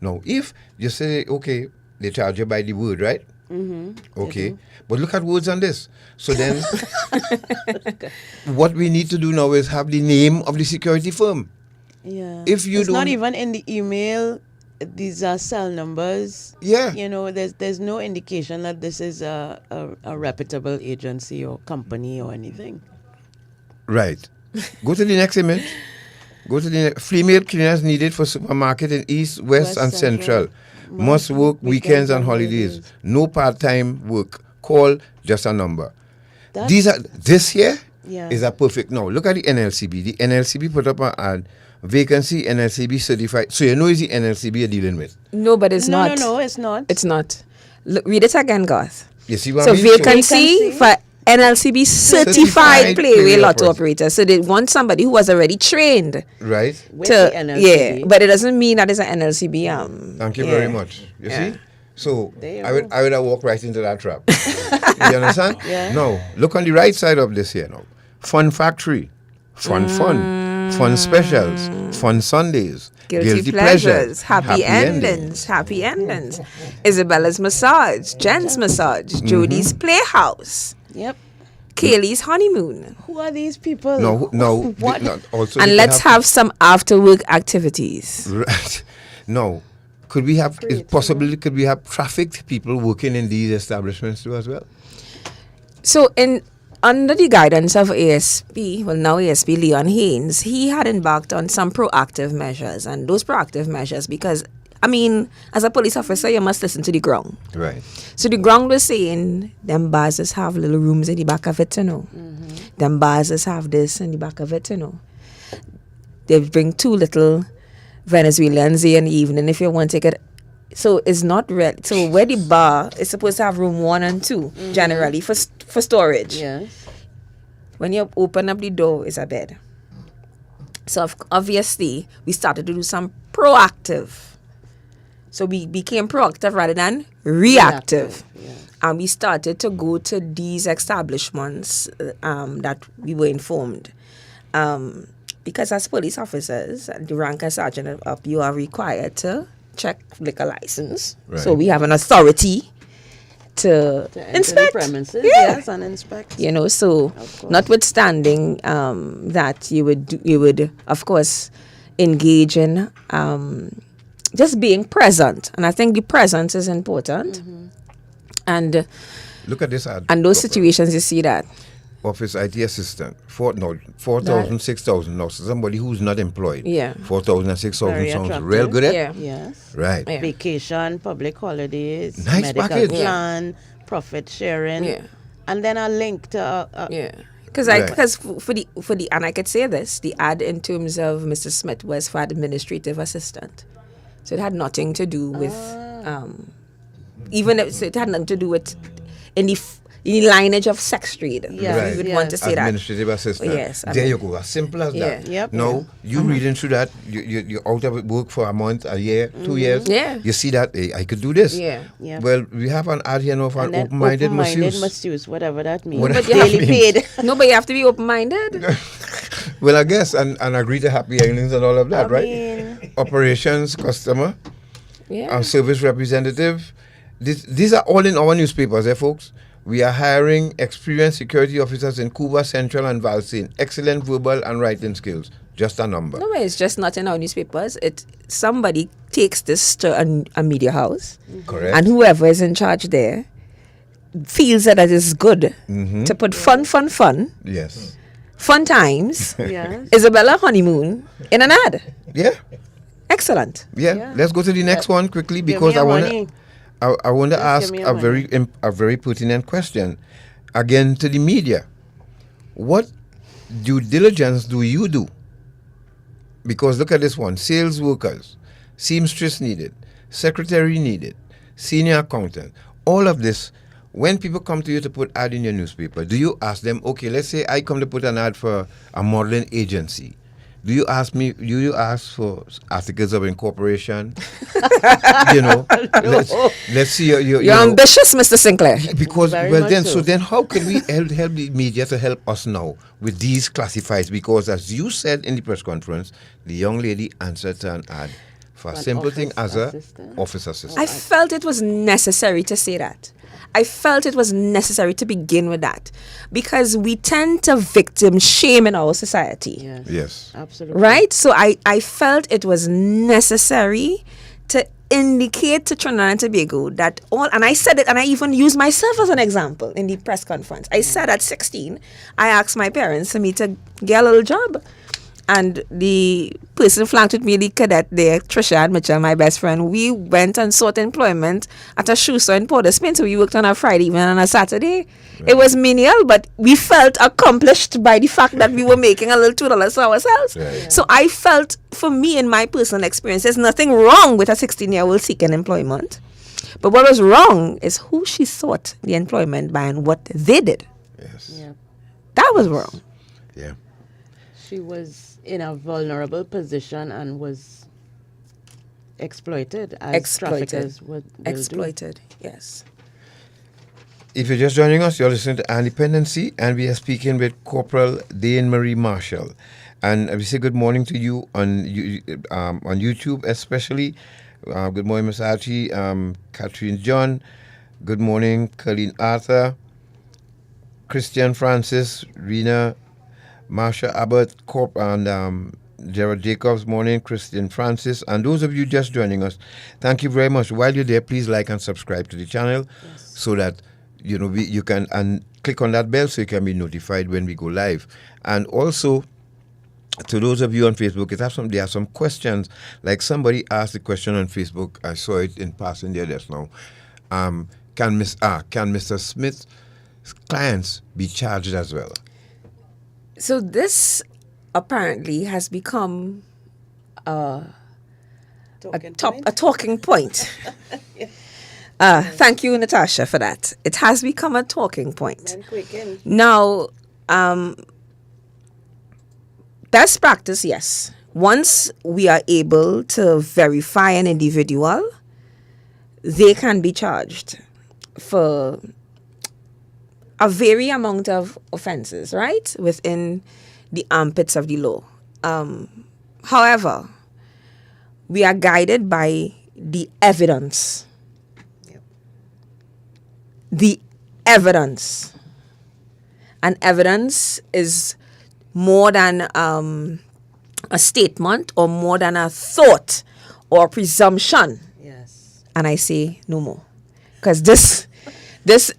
Now, if you say, okay, they charge you by the word, right? Mm-hmm. Okay, but look at words on this. So then, what we need to do now is have the name of the security firm. Yeah. If you it's don't, not even in the email. These are cell numbers. Yeah. There's no indication that this is a reputable agency or company or anything. Right. Go to the next image. Go to the female cleaners needed for supermarket in East, West, and Central. Must work weekends and holidays. No part-time work. Call just a number. This here is a perfect. Now look at the NLCB. The NLCB put up an ad. Vacancy NLCB certified. So you know it's the NLCB you're dealing with. No, but it's not. No, it's not. It's not. Look, read it again, Garth. You see what so I mean? Vacancy for NLCB certified playway lotto operator. So they want somebody who was already trained. Right. With the NLCB. Yeah, but it doesn't mean that it's an NLCB. Thank you very much. You see? So I would have walked right into that trap. You understand? Yeah. No. Look on the right side of this here now. Fun factory. Fun. Fun specials, fun Sundays, guilty pleasures, happy endings, Isabella's massage, Jen's massage, Jody's playhouse. Yep. Kaylee's honeymoon. Who are these people? No. What? Also, and let's have some after work activities. Right. No. Could we have trafficked people working in these establishments too as well? So under the guidance of ASP, now ASP Leon Haynes, he had embarked on some proactive measures. And those proactive measures, because, as a police officer, you must listen to the ground. Right. So the ground was saying, them bars have little rooms in the back of it, Them bars have this in the back of it, They bring 2 little Venezuelans in the evening if you want to take it. So it's not real. So where the bar is supposed to have room 1 and 2, generally for storage. Yes. When you open up the door, is a bed. So obviously we started to do some proactive. So we became proactive rather than reactive. And we started to go to these establishments that we were informed. Because as police officers, the rank as sergeant up, you are required to check liquor license. Right. So we have an authority to inspect the premises, yes, and inspect. So notwithstanding that you would of course engage in just being present, and I think the presence is important. And look at this ad. And those situations, you see that. Office IT assistant, 4,000, 6,000 now. So somebody who's not employed. 4,000 and 6,000 sounds real good. Yes. Right. Vacation, public holidays, nice medical package. plan, profit sharing, and then a link to. Because for the and I could say this, the ad in terms of Mr. Smith was for administrative assistant, so it had nothing to do with it had nothing to do with in the lineage of sex trade. Yeah, we would want to say administrative assistant. Yes, there you go. As simple as that. Yep. No, you reading through that, you're out of work for a month, a year, 2 years. Yeah. You see that, hey, I could do this. Yeah. Well, we have an ad here now for an open-minded masseuse. Whatever that means. But daily paid. No, but you have to be open-minded. Well, I guess, and agree to happy endings and all of that, right? Operations, customer, service representative. These are all in our newspapers, folks. We are hiring experienced security officers in Cuba, Central, and Valsine. Excellent verbal and writing skills. Just a number. No, it's just not in our newspapers. Somebody takes this to a media house. Correct. And whoever is in charge there feels that it is good to put fun. Yes. Fun times. Yes. Isabella honeymoon in an ad. Yeah. Excellent. Yeah. Let's go to the next one quickly because I want to ask a very pertinent question again to the media. What due diligence do you do? Because look at this one: sales workers, seamstress needed, secretary needed, senior accountant. All of this. When people come to you to put ad in your newspaper, do you ask them, okay, let's say I come to put an ad for a modeling agency. Do you ask for articles of incorporation? Let's see you're ambitious, Mr. Sinclair. Because then how can we help the media to help us now with these classifieds? Because as you said in the press conference, the young lady answered to an ad for a simple thing as a office assistant. I felt it was necessary to say that. I felt it was necessary to begin with that because we tend to victim shame in our society. Yes. Absolutely. Right? So I felt it was necessary to indicate to Trinidad and Tobago that and I said it, and I even used myself as an example in the press conference. I said at 16, I asked my parents for me to get a little job. And the person flanked with me, the cadet there, Trisha and Mitchell, my best friend, we went and sought employment at a shoe store in Port of Spain. So we worked on a Friday evening and a Saturday. Right. It was menial, but we felt accomplished by the fact that we were making a little $2 for ourselves. Right. So I felt, for me, in my personal experience, there's nothing wrong with a 16-year-old seeking employment. But what was wrong is who she sought the employment by and what they did. Yes. Yeah. That was wrong. Yeah. She was in a vulnerable position and was exploited as traffickers would exploited, yes. If you're just joining us, you're listening to Dependency, and we are speaking with Corporal Dane-Marie Marshall. And we say good morning to you on YouTube especially. Good morning, Miss Archie, Catherine John. Good morning, Colleen Arthur, Christian Francis, Rena, Marsha Abbott, and Gerald Jacobs. Morning, Christian Francis. And those of you just joining us, thank you very much. While you're there, please like and subscribe to the channel, so that you can, and click on that bell so you can be notified when we go live. And also, to those of you on Facebook, there are some questions. Like somebody asked the question on Facebook. I saw it in passing there just now. Can Mr. Smith's clients be charged as well? So this apparently has become a talking point. Thank you, Natasha, for that. It has become a talking point. Now, best practice, yes. Once we are able to verify an individual, they can be charged for a varying amount of offenses, right, within the armpits of the law. However, we are guided by the evidence. Yep. The evidence. And evidence is more than a statement or more than a thought or presumption. Yes. And I say no more. Because this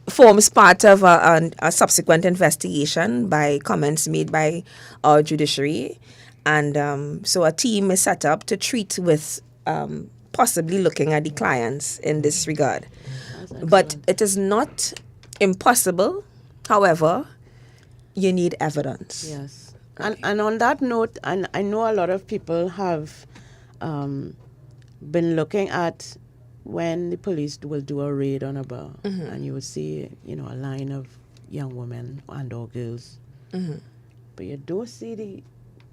forms part of a subsequent investigation by comments made by our judiciary. And so a team is set up to treat with possibly looking at the clients in this regard. But it is not impossible. However, you need evidence. Yes. And on that note, and I know a lot of people have been looking at when the police will do a raid on a bar, and you will see, a line of young women and or girls, but you don't see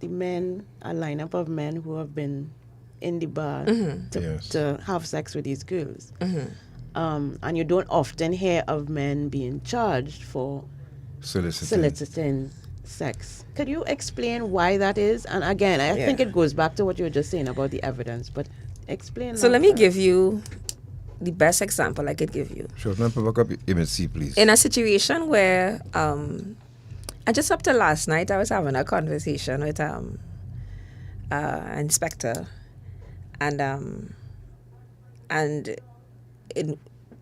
the men, a lineup of men who have been in the bar to have sex with these girls, and you don't often hear of men being charged for soliciting sex. Could you explain why that is? And again, I think it goes back to what you were just saying about the evidence, but explain. So let me give you the best example I could give you. Sure, back up MSC, please. In a situation where, and just up to last night, I was having a conversation with inspector, and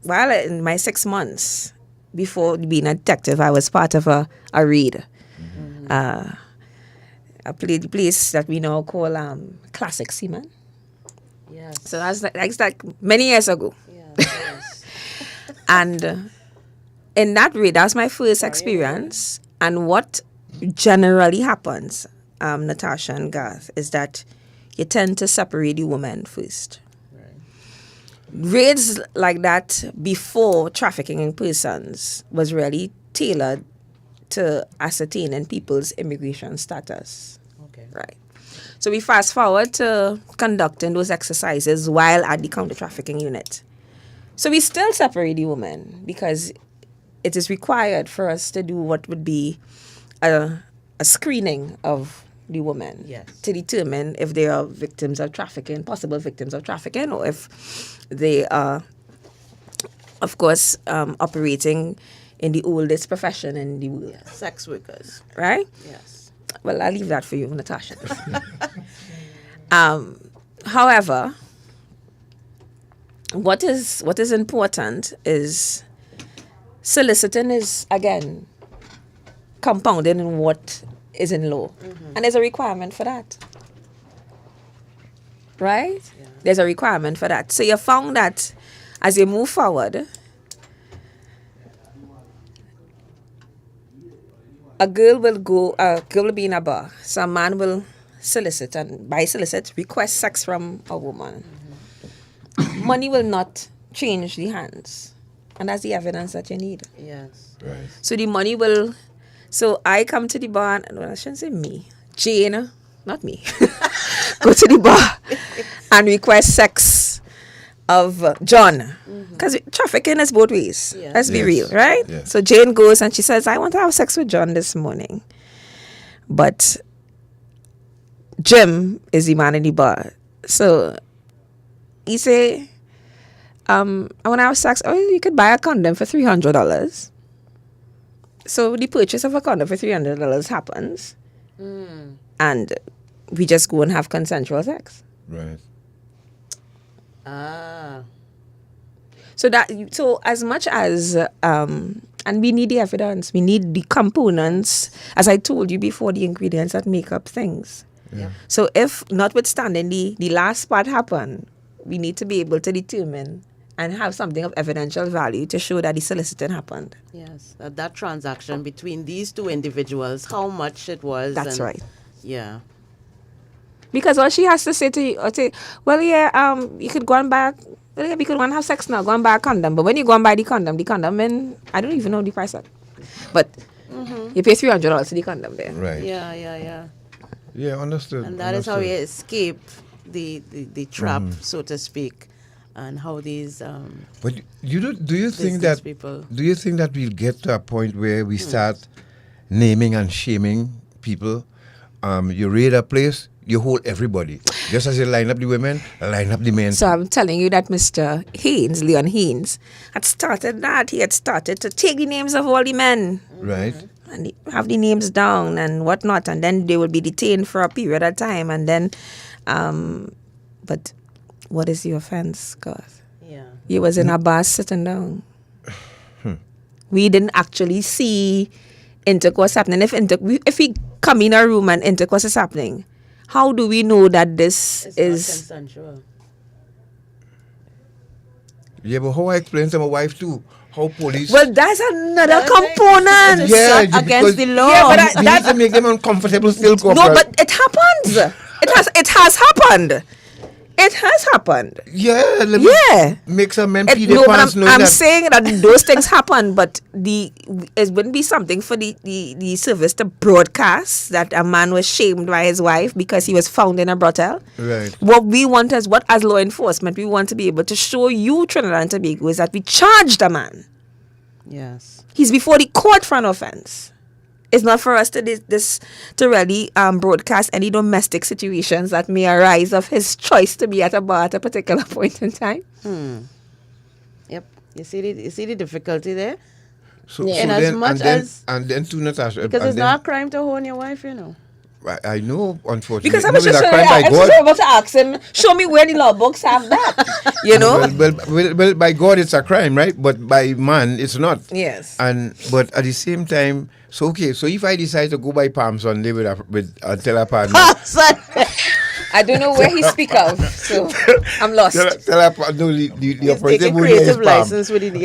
while in my 6 months before being a detective, I was part of a raid. A place that we now call Classic Seaman. Yes. So that's like many years ago. Yes. And in that raid, that was my first experience. And what generally happens, Natasha and Garth, is that you tend to separate the women first. Right. Raids like that before trafficking in persons was really tailored to ascertaining people's immigration status. Okay. Right. So we fast forward to conducting those exercises while at the Counter Trafficking Unit. So we still separate the women because it is required for us to do what would be a screening of the women to determine if they are victims of trafficking, possible victims of trafficking, or if they are, of course, operating in the oldest profession in the world. Sex workers. Right? Yes. Well, I'll leave that for you, Natasha. However, what is important is soliciting is, again, compounded in what is in law. And there's a requirement for that. Right? Yeah. There's a requirement for that. So you found that as you move forward, a girl will be in a bar. So a man will solicit, and by solicit, request sex from a woman. Money will not change the hands. And that's the evidence that you need. Yes. Right. So the money will... So I come to the bar, and well, I shouldn't say me. Jane, not me. Go to the bar and request sex of John. Because trafficking is both ways. Yes. Let's be Yes. real, right? Yes. So Jane goes and she says, I want to have sex with John this morning. But Jim is the man in the bar. So he say, I want to have sex. Oh, you could buy a condom for $300. So the purchase of a condom for $300 happens. And we just go and have consensual sex. Right. So as much as and we need the evidence, we need the components, as I told you before, the ingredients that make up things. Yeah. So if notwithstanding the last part happened, we need to be able to determine and have something of evidential value to show that the soliciting happened. Yes, that transaction between these two individuals, how much it was. That's right. Yeah. Because all she has to say to you, well, yeah, you could go and buy, well, yeah, we could go and have sex now, go and buy a condom. But when you go and buy the condom, and I don't even know the price of it. But you pay $300 for the condom there. Right. Yeah. Yeah, understood. And that is how you escape the trap, so to speak, and how these. But do you think that we'll get to a point where we start naming and shaming people? You raid a place, you hold everybody. Just as you line up the women, line up the men. So I'm telling you that Mr. Haynes, Leon Haynes, had started that. He had started to take the names of all the men. Right. And have the names down and whatnot. And then they will be detained for a period of time. And then, but what is the offense, God? Yeah. You was in a bar sitting down. We didn't actually see intercourse happening. If we come in a room and intercourse is happening, how do we know that this is consensual? Yeah, but how I explain to my wife too? How police? Well, that's another component. Yeah, against the law. Yeah, but we need to make them uncomfortable still, Corporal. No, but it happens. It has happened. It has happened. Yeah. Make some men pee their pants knowing I'm that. saying that those things happen, but it wouldn't be something for the service to broadcast that a man was shamed by his wife because he was found in a brothel. Right. What we want is, as law enforcement, we want to be able to show you, Trinidad and Tobago, is that we charged a man. Yes. He's before the court for an offense. It's not for us to really broadcast any domestic situations that may arise of his choice to be at a bar at a particular point in time. Yep. You see the difficulty there? And then to Natasha. Because it's not a crime to own your wife, you know. I know, unfortunately. Because I was just about to ask him, show me where the law books have that. You know? Well, by God, it's a crime, right? But by man, it's not. Yes. But at the same time, so if I decide to go by Palm Sunday with a tell a partner. I don't know where he speak of, so I'm lost. Tell a partner, the operative creative license with the name,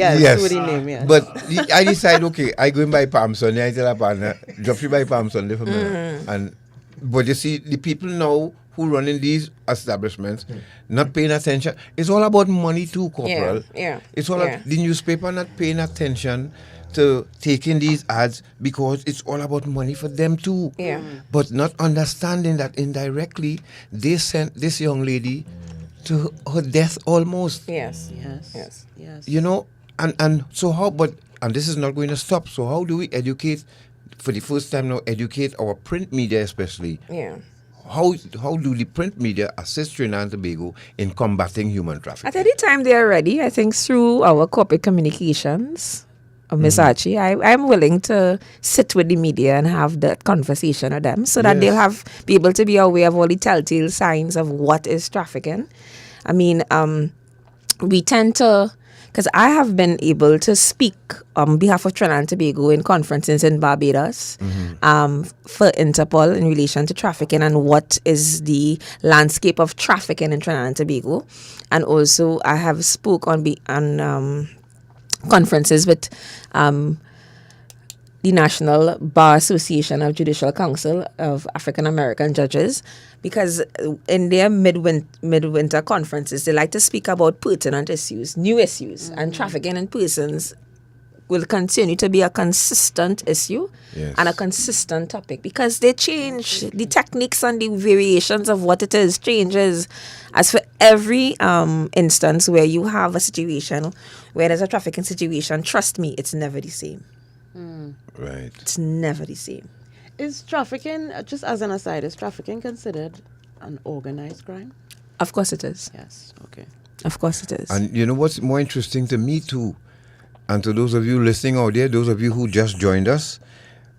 yes. But I decide, okay, I go in by Palm Sunday, I tell a partner, drop you by Palm Sunday for me. But you see, the people now who run in these establishments, not paying attention. It's all about money too, Corporal. Yeah. It's all about the newspaper not paying attention to taking these ads because it's all about money for them too. Yeah. But not understanding that indirectly they sent this young lady to her death almost. Yes. You know, and so how? But this is not going to stop. So how do we educate? For the first time now, educate our print media especially. Yeah. How do the print media assist Trinidad and Tobago in combating human trafficking? At any time they are ready, I think through our corporate communications, Ms. Archie, I'm willing to sit with the media and have that conversation with them so that they'll be able to be aware of all the telltale signs of what is trafficking. I mean, we tend to because I have been able to speak on behalf of Trinidad and Tobago in conferences in Barbados for Interpol in relation to trafficking and what is the landscape of trafficking in Trinidad and Tobago. And also I have spoke on conferences with the National Bar Association of Judicial Council of African American Judges, because in their midwinter conferences, they like to speak about pertinent issues, new issues, and trafficking in persons will continue to be a consistent issue and a consistent topic, because they change the techniques and the variations of what it is changes. As for every instance where you have a situation where there's a trafficking situation, trust me, it's never the same. Right. It's never the same. Is trafficking, just as an aside, is trafficking considered an organized crime? Of course it is. Yes, okay. Of course it is. And you know what's more interesting to me too, and to those of you listening out there, those of you who just joined us,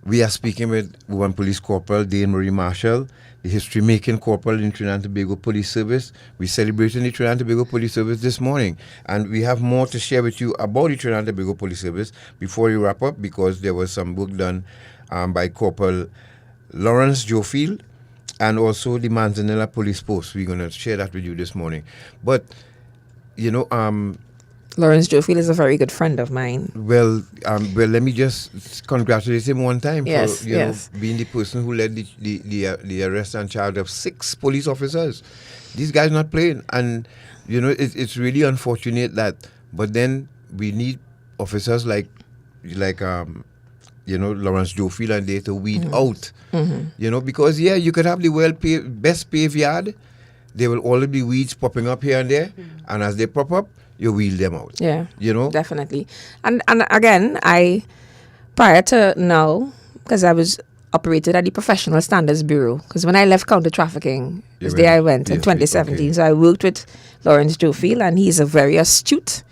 we are speaking with Woman Police Corporal Dane-Marie Marshall, the history-making corporal in Trinidad and Tobago Police Service. We're celebrating the Trinidad and Tobago Police Service this morning. And we have more to share with you about the Trinidad and Tobago Police Service before we wrap up, because there was some work done by Corporal Lawrence Jofield and also the Manzanilla Police Post. We're going to share that with you this morning. But, you know, Lawrence Jofield is a very good friend of mine. Well, let me just congratulate him one time for know, being the person who led the arrest and charge of 6 police officers. These guys not playing, and you know it's really unfortunate that. But then we need officers like you know, Lawrence Jofield and they to weed out. You know, because you could have the best paved yard, there will always be weeds popping up here and there, and as they pop up, you wheel them out. Yeah. You know? Definitely. And again, prior to now, because I was operated at the Professional Standards Bureau, because when I left Counter Trafficking, I went in 2017. Okay. So I worked with Lawrence Jofield, and he's a very astute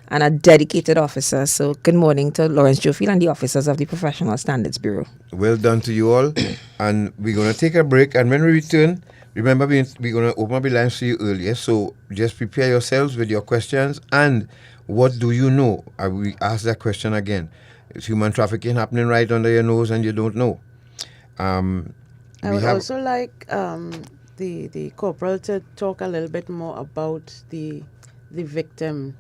and a dedicated officer. So good morning to Lawrence Jofield and the officers of the Professional Standards Bureau. Well done to you all. And we're going to take a break. And when we return, remember, we're going to open up the lines for you earlier, so just prepare yourselves with your questions. And what do you know? I will ask that question again. Is human trafficking happening right under your nose and you don't know? I would also like the corporal to talk a little bit more about the victim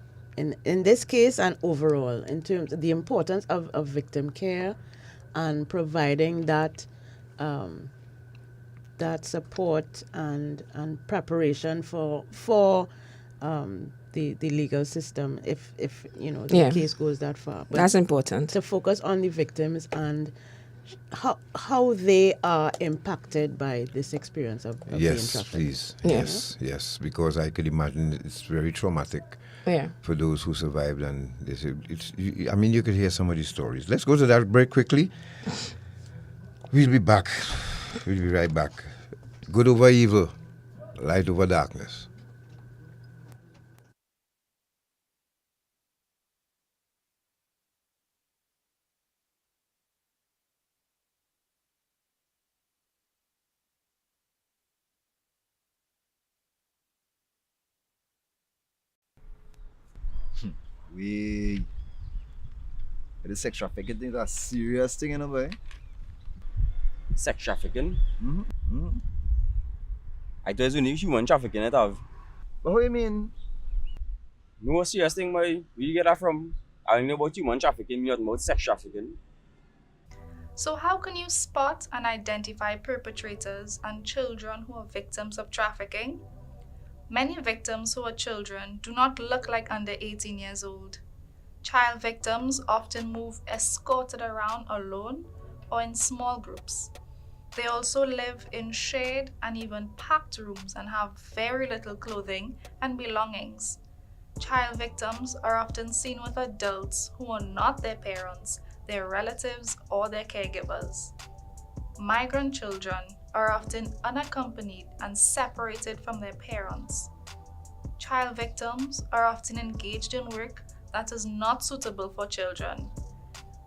in this case and overall, in terms of the importance of victim care and providing that that support and preparation for the legal system if you know the case goes that far. But that's important, to focus on the victims and how they are impacted by this experience of being trafficked. Please. Yes, because I could imagine it's very traumatic for those who survived, and I mean, you could hear some of these stories. Let's go to that break quickly. We'll be back. We'll be right back. Good over evil, light over darkness. The sex trafficking thing is a serious thing, you know, boy. Sex trafficking? I thought it was only human trafficking it have. But what do you mean? No serious thing, boy. Where you get that from? I don't know about human trafficking, you don't know about sex trafficking. So how can you spot and identify perpetrators and children who are victims of trafficking? Many victims who are children do not look like under 18 years old. Child victims often move escorted around alone or in small groups. They also live in shared and even packed rooms and have very little clothing and belongings. Child victims are often seen with adults who are not their parents, their relatives, or their caregivers. Migrant children are often unaccompanied and separated from their parents. Child victims are often engaged in work that is not suitable for children.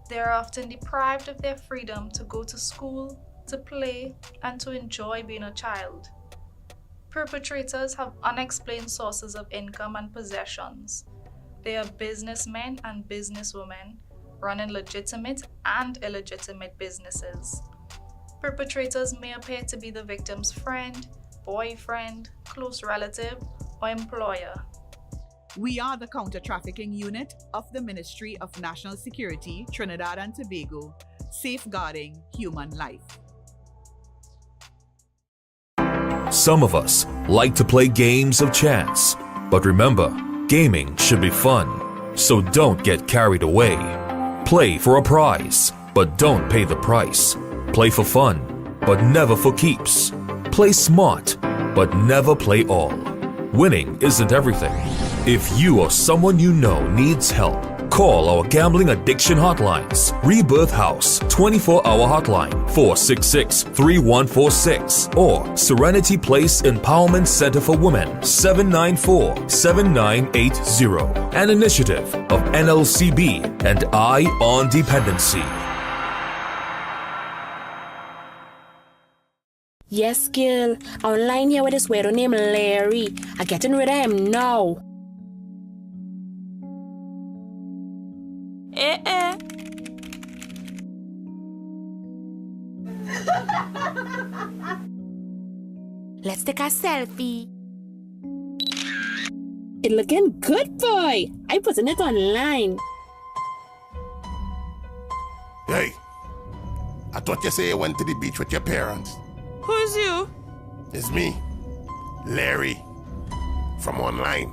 They are often deprived of their freedom to go to school, to play, and to enjoy being a child. Perpetrators have unexplained sources of income and possessions. They are businessmen and businesswomen running legitimate and illegitimate businesses. Perpetrators may appear to be the victim's friend, boyfriend, close relative, or employer. We are the Counter Trafficking Unit of the Ministry of National Security, Trinidad and Tobago, safeguarding human life. Some of us like to play games of chance, but remember, gaming should be fun, so don't get carried away. Play for a prize, but don't pay the price. Play for fun, but never for keeps. Play smart, but never play all. Winning isn't everything. If you or someone you know needs help, call our gambling addiction hotlines. Rebirth House 24-hour hotline 466-3146 or Serenity Place Empowerment Center for Women 794-7980. An initiative of NLCB and Eye on Dependency. Yes, girl. Online here with this weirdo named Larry. I'm getting rid of him now. Let's take a selfie. It looking good, boy. I putting it online. Hey, I thought you say you went to the beach with your parents. Who's you? It's me, Larry, from online.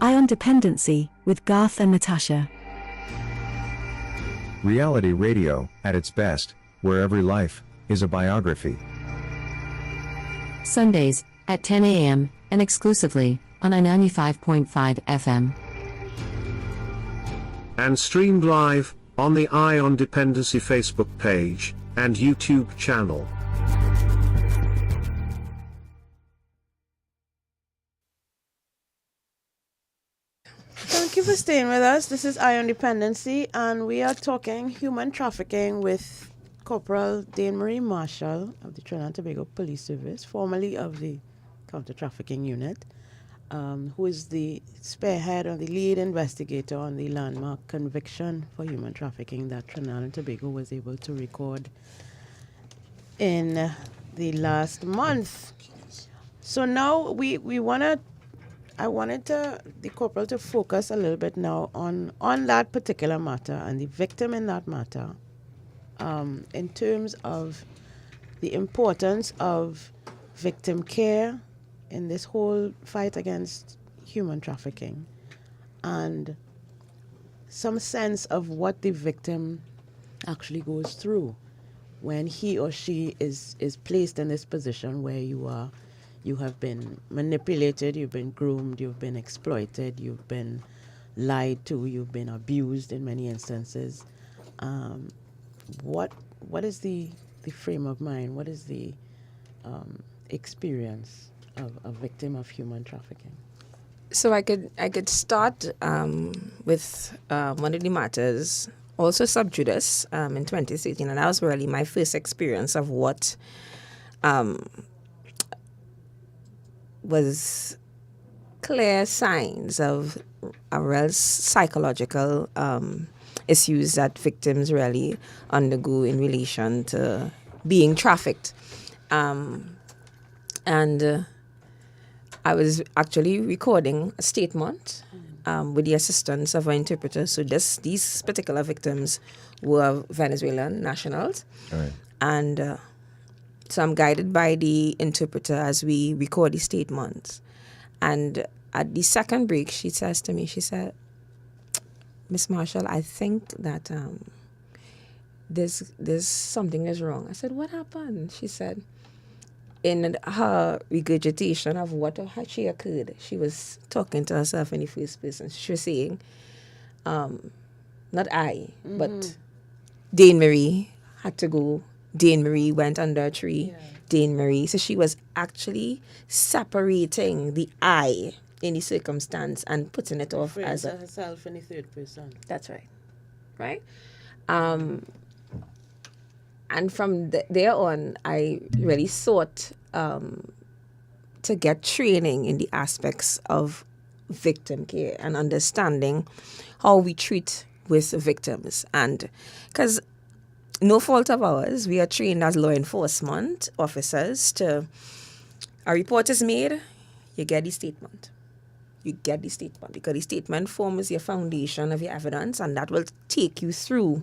Eye on Dependency with Garth and Natasha. Reality radio, at its best, where every life is a biography. Sundays at 10 a.m. and exclusively on 95.5 FM. And streamed live on the Eye on Dependency Facebook page and YouTube channel. Thank you for staying with us. This is Eye on Dependency, and we are talking human trafficking with Corporal Dane-Marie Marshall of the Trinidad and Tobago Police Service, formerly of the Counter Trafficking Unit, who is the spearhead or the lead investigator on the landmark conviction for human trafficking that Trinidad and Tobago was able to record in the last month. So now I wanted the corporal to focus a little bit now on that particular matter and the victim in that matter, in terms of the importance of victim care in this whole fight against human trafficking, and some sense of what the victim actually goes through when he or she is placed in this position where you have been manipulated, you've been groomed, you've been exploited, you've been lied to, you've been abused in many instances. What is the frame of mind? What is the experience of a victim of human trafficking? So I could start with one of the matters, also sub judice, in 2018, and that was really my first experience of what was clear signs of a real psychological issues that victims really undergo in relation to being trafficked. And I was actually recording a statement with the assistance of an interpreter. So these particular victims were Venezuelan nationals. Right. And so I'm guided by the interpreter as we record the statements. And at the second break, she says to me, she said, Miss Marshall, I think that there's something is wrong. I said, what happened? She said, in her regurgitation of what had she occurred, she was talking to herself in the first person. She was saying, not I, but Dane-Marie had to go. Dane-Marie went under a tree. Yeah. Dane-Marie. So she was actually separating the I any circumstance and putting it off as a... herself in the third person. That's right. Right? And from there on, I really sought to get training in the aspects of victim care and understanding how we treat with victims. And because no fault of ours, we are trained as law enforcement officers to, a report is made, you get the statement. You get the statement because the statement forms your foundation of your evidence, and that will take you through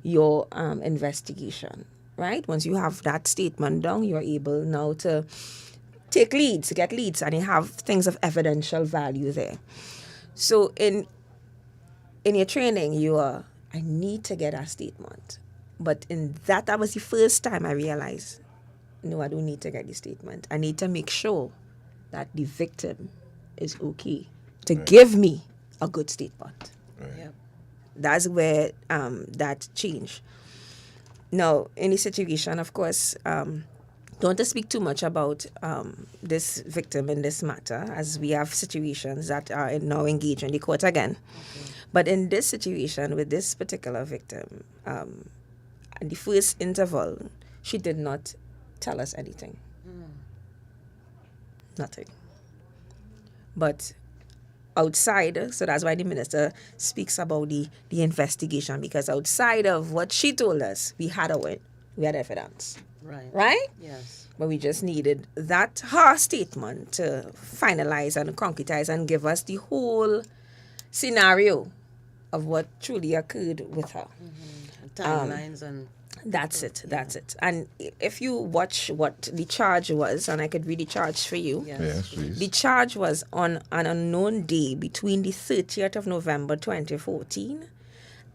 your investigation, right? Once you have that statement down, you're able now to take leads, get leads, and you have things of evidential value there. So in your training, I need to get a statement. But that was the first time I realized, no, I don't need to get the statement. I need to make sure that the victim is okay to give me a good statement. Yep. That's where that changed. Now, in the situation, of course, don't want to speak too much about this victim in this matter, as we have situations that are now engaged in the court again. Okay. But in this situation with this particular victim, in the first interval, she did not tell us anything. Nothing. But outside, so that's why the minister speaks about the investigation, because outside of what she told us, we had evidence. Right. Right? Yes. But we just needed her statement to finalize and concretize and give us the whole scenario of what truly occurred with her. Timelines and... That's it. And if you watch what the charge was, and I could read the charge for you. Yes, please. The charge was on an unknown day between the 30th of November 2014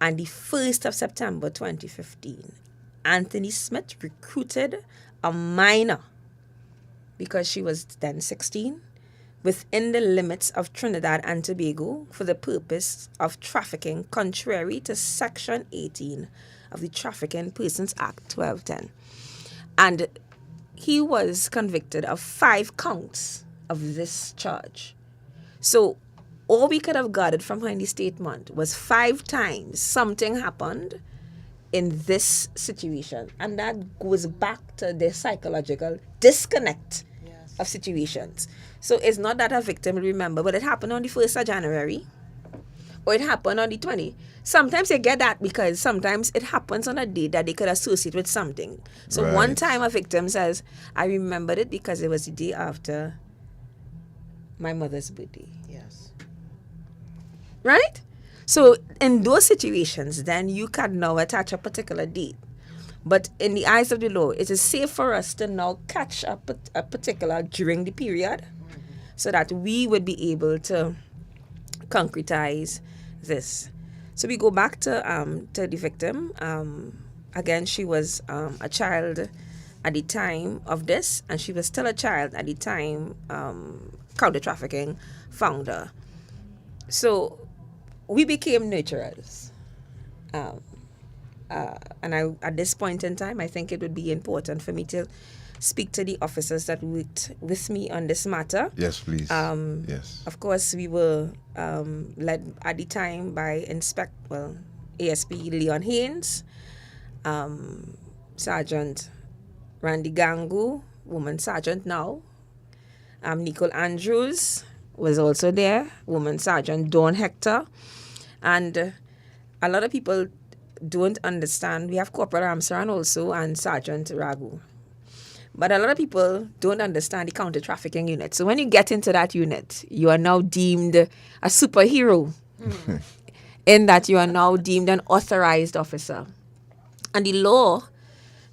and the 1st of September 2015. Anthony Smith recruited a minor, because she was then 16, within the limits of Trinidad and Tobago for the purpose of trafficking, contrary to Section 18 of the Trafficking Persons Act 1210. And he was convicted of 5 counts of this charge. So all we could have gathered from her in the statement was 5 times something happened in this situation. And that goes back to the psychological disconnect of situations. So it's not that a victim will remember, but it happened on the 1st of January, or it happened on the 20th. Sometimes you get that because sometimes it happens on a day that they could associate with something. So one time a victim says, I remembered it because it was the day after my mother's birthday. Yes. Right? So in those situations, then you can now attach a particular date. But in the eyes of the law, it is safe for us to now catch a particular during the period, so that we would be able to concretize this. So we go back to the victim. Again, she was a child at the time of this, and she was still a child at the time Counter Trafficking found her. So we became nurturers. And at this point in time, I think it would be important for me to speak to the officers that worked with me on this matter. Yes, please. Yes. Of course, we were led at the time by ASP Leon Haynes, Sergeant Randy Gangu, woman sergeant now. Nicole Andrews was also there, woman sergeant Dawn Hector. And a lot of people don't understand. We have Corporal Ramsaran also and Sergeant Ragu. But a lot of people don't understand the Counter Trafficking Unit. So when you get into that unit, you are now deemed a superhero in that you are now deemed an authorized officer. And the law,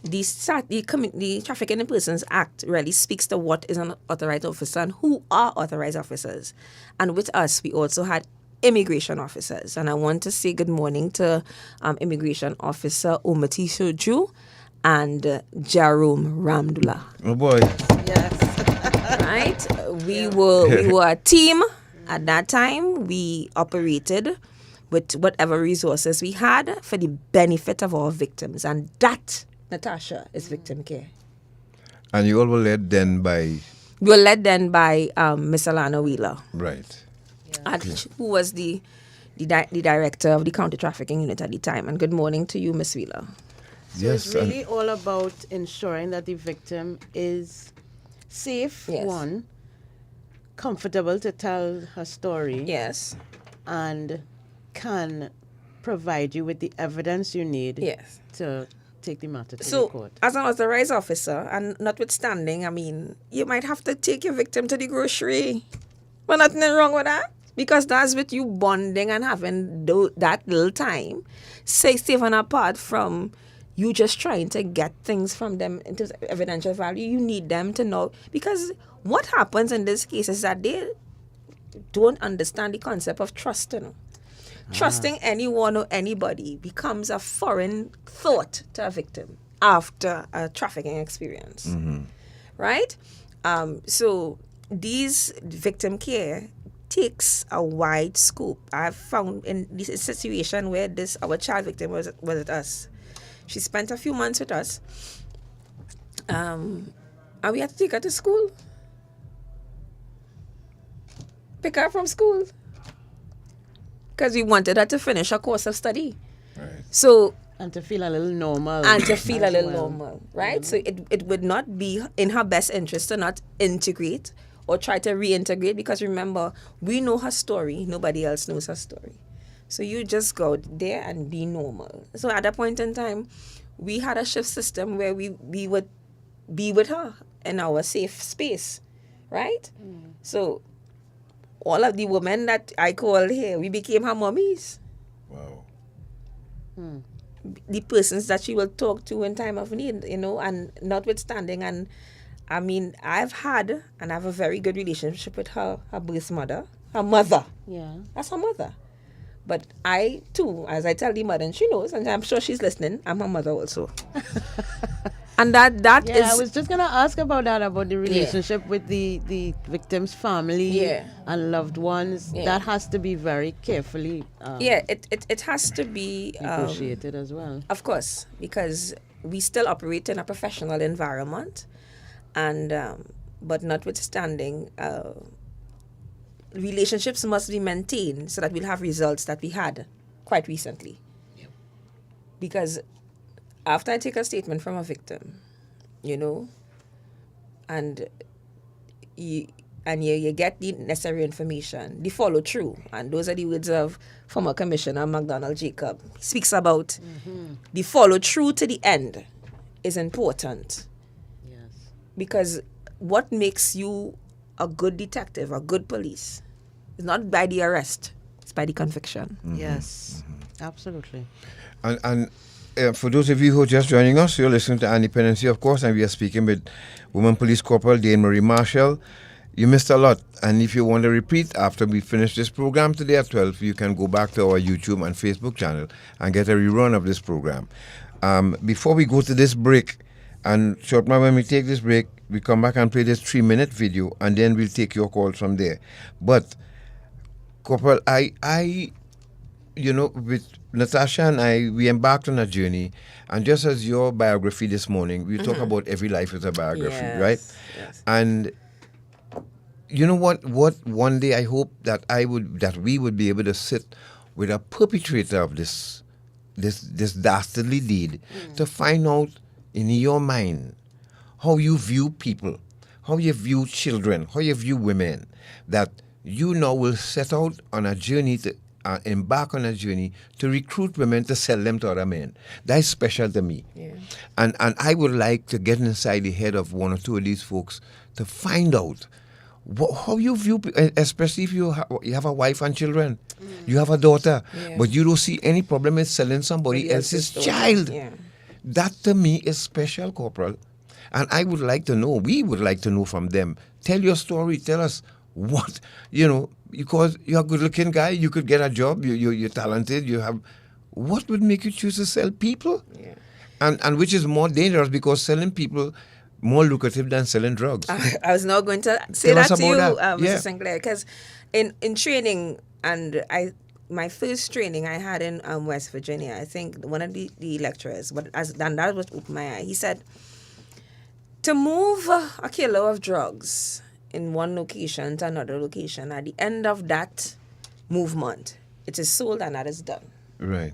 the Trafficking in Persons Act really speaks to what is an authorized officer and who are authorized officers. And with us, we also had immigration officers. And I want to say good morning to Immigration Officer Omati Soju and Jerome Ramdula. Oh boy. Yes. Right? We were a team at that time. We operated with whatever resources we had for the benefit of our victims. And that, Natasha, is victim care. And you all were led then by We were led then by Miss Alana Wheeler. Right. Who was the director of the Counter Trafficking Unit at the time. And good morning to you, Miss Wheeler. So it's really all about ensuring that the victim is safe, one, comfortable to tell her story. Yes. And can provide you with the evidence you need to take the matter to the court. As an authorized officer, and notwithstanding, I mean, you might have to take your victim to the grocery. But nothing wrong with that. Because that's with you bonding and having that little time. Safe and apart from you just trying to get things from them in terms of evidential value. You need them to know. Because what happens in this case is that they don't understand the concept of trust, you know. Trusting anyone or anybody becomes a foreign thought to a victim after a trafficking experience, right? So these victim care takes a wide scope. I've found in this situation where our child victim was with us. She spent a few months with us, and we had to take her to school, pick her from school, because we wanted her to finish her course of study. Right. So and to feel a little normal. And to feel a little normal, right? Yeah. So it would not be in her best interest to not integrate or try to reintegrate, because remember, we know her story, nobody else knows her story. So you just go there and be normal. So at that point in time, we had a shift system where we would be with her in our safe space, right? So all of the women that I called here, we became her mummies. Wow. The persons that she will talk to in time of need, you know, and notwithstanding. And I mean, I've had and I have a very good relationship with her birth mother, her mother. Yeah. That's her mother. But I, too, as I tell the mother, and she knows, and I'm sure she's listening, I'm her mother also. And that is... I was just going to ask about that, about the relationship with the victim's family and loved ones. That has to be very carefully... it has to be... negotiated as well. Of course, because we still operate in a professional environment, and but notwithstanding... relationships must be maintained so that we'll have results that we had quite recently. Yep. Because after I take a statement from a victim, you know, and you get the necessary information, the follow through, and those are the words of former Commissioner McDonald Jacob. He speaks about the follow through to the end is important. Yes. Because what makes you a good detective, a good police, it's not by the arrest, it's by the conviction. Yes, absolutely. And for those of you who are just joining us, you're listening to Dependency, of course, and we are speaking with Woman Police Corporal Dane-Marie Marshall. You missed a lot, and if you want to repeat after we finish this program today at 12, you can go back to our YouTube and Facebook channel and get a rerun of this program. Before we go to this break, and shortly when we take this break, we come back and play this 3-minute video, and then we'll take your calls from there. But, Corporal, I you know, with Natasha and we embarked on a journey, and just as your biography this morning, we talk about every life is a biography, right? Yes. And you know what one day I hope that we would be able to sit with a perpetrator of this dastardly deed to find out in your mind how you view people, how you view children, how you view women, that you now will set out on a journey to embark on a journey to recruit women to sell them to other men. That is special to me. Yeah. And I would like to get inside the head of one or two of these folks to find out how you view, especially if you have a wife and children, you have a daughter, but you don't see any problem in selling somebody else's child. Yeah. That to me is special, Corporal. And I would like to know, we would like to know from them. Tell your story, tell us what, you know, because you're a good-looking guy, you could get a job, you're talented, what would make you choose to sell people? Yeah. And which is more dangerous, because selling people more lucrative than selling drugs. I was now going to say Tell that us to you, about that. Mr. Sinclair, because in training, and my first training I had in West Virginia, I think one of the lecturers, and that was opened my eye, he said, to move a kilo of drugs, in one location to another location. At the end of that movement, it is sold and that is done. Right.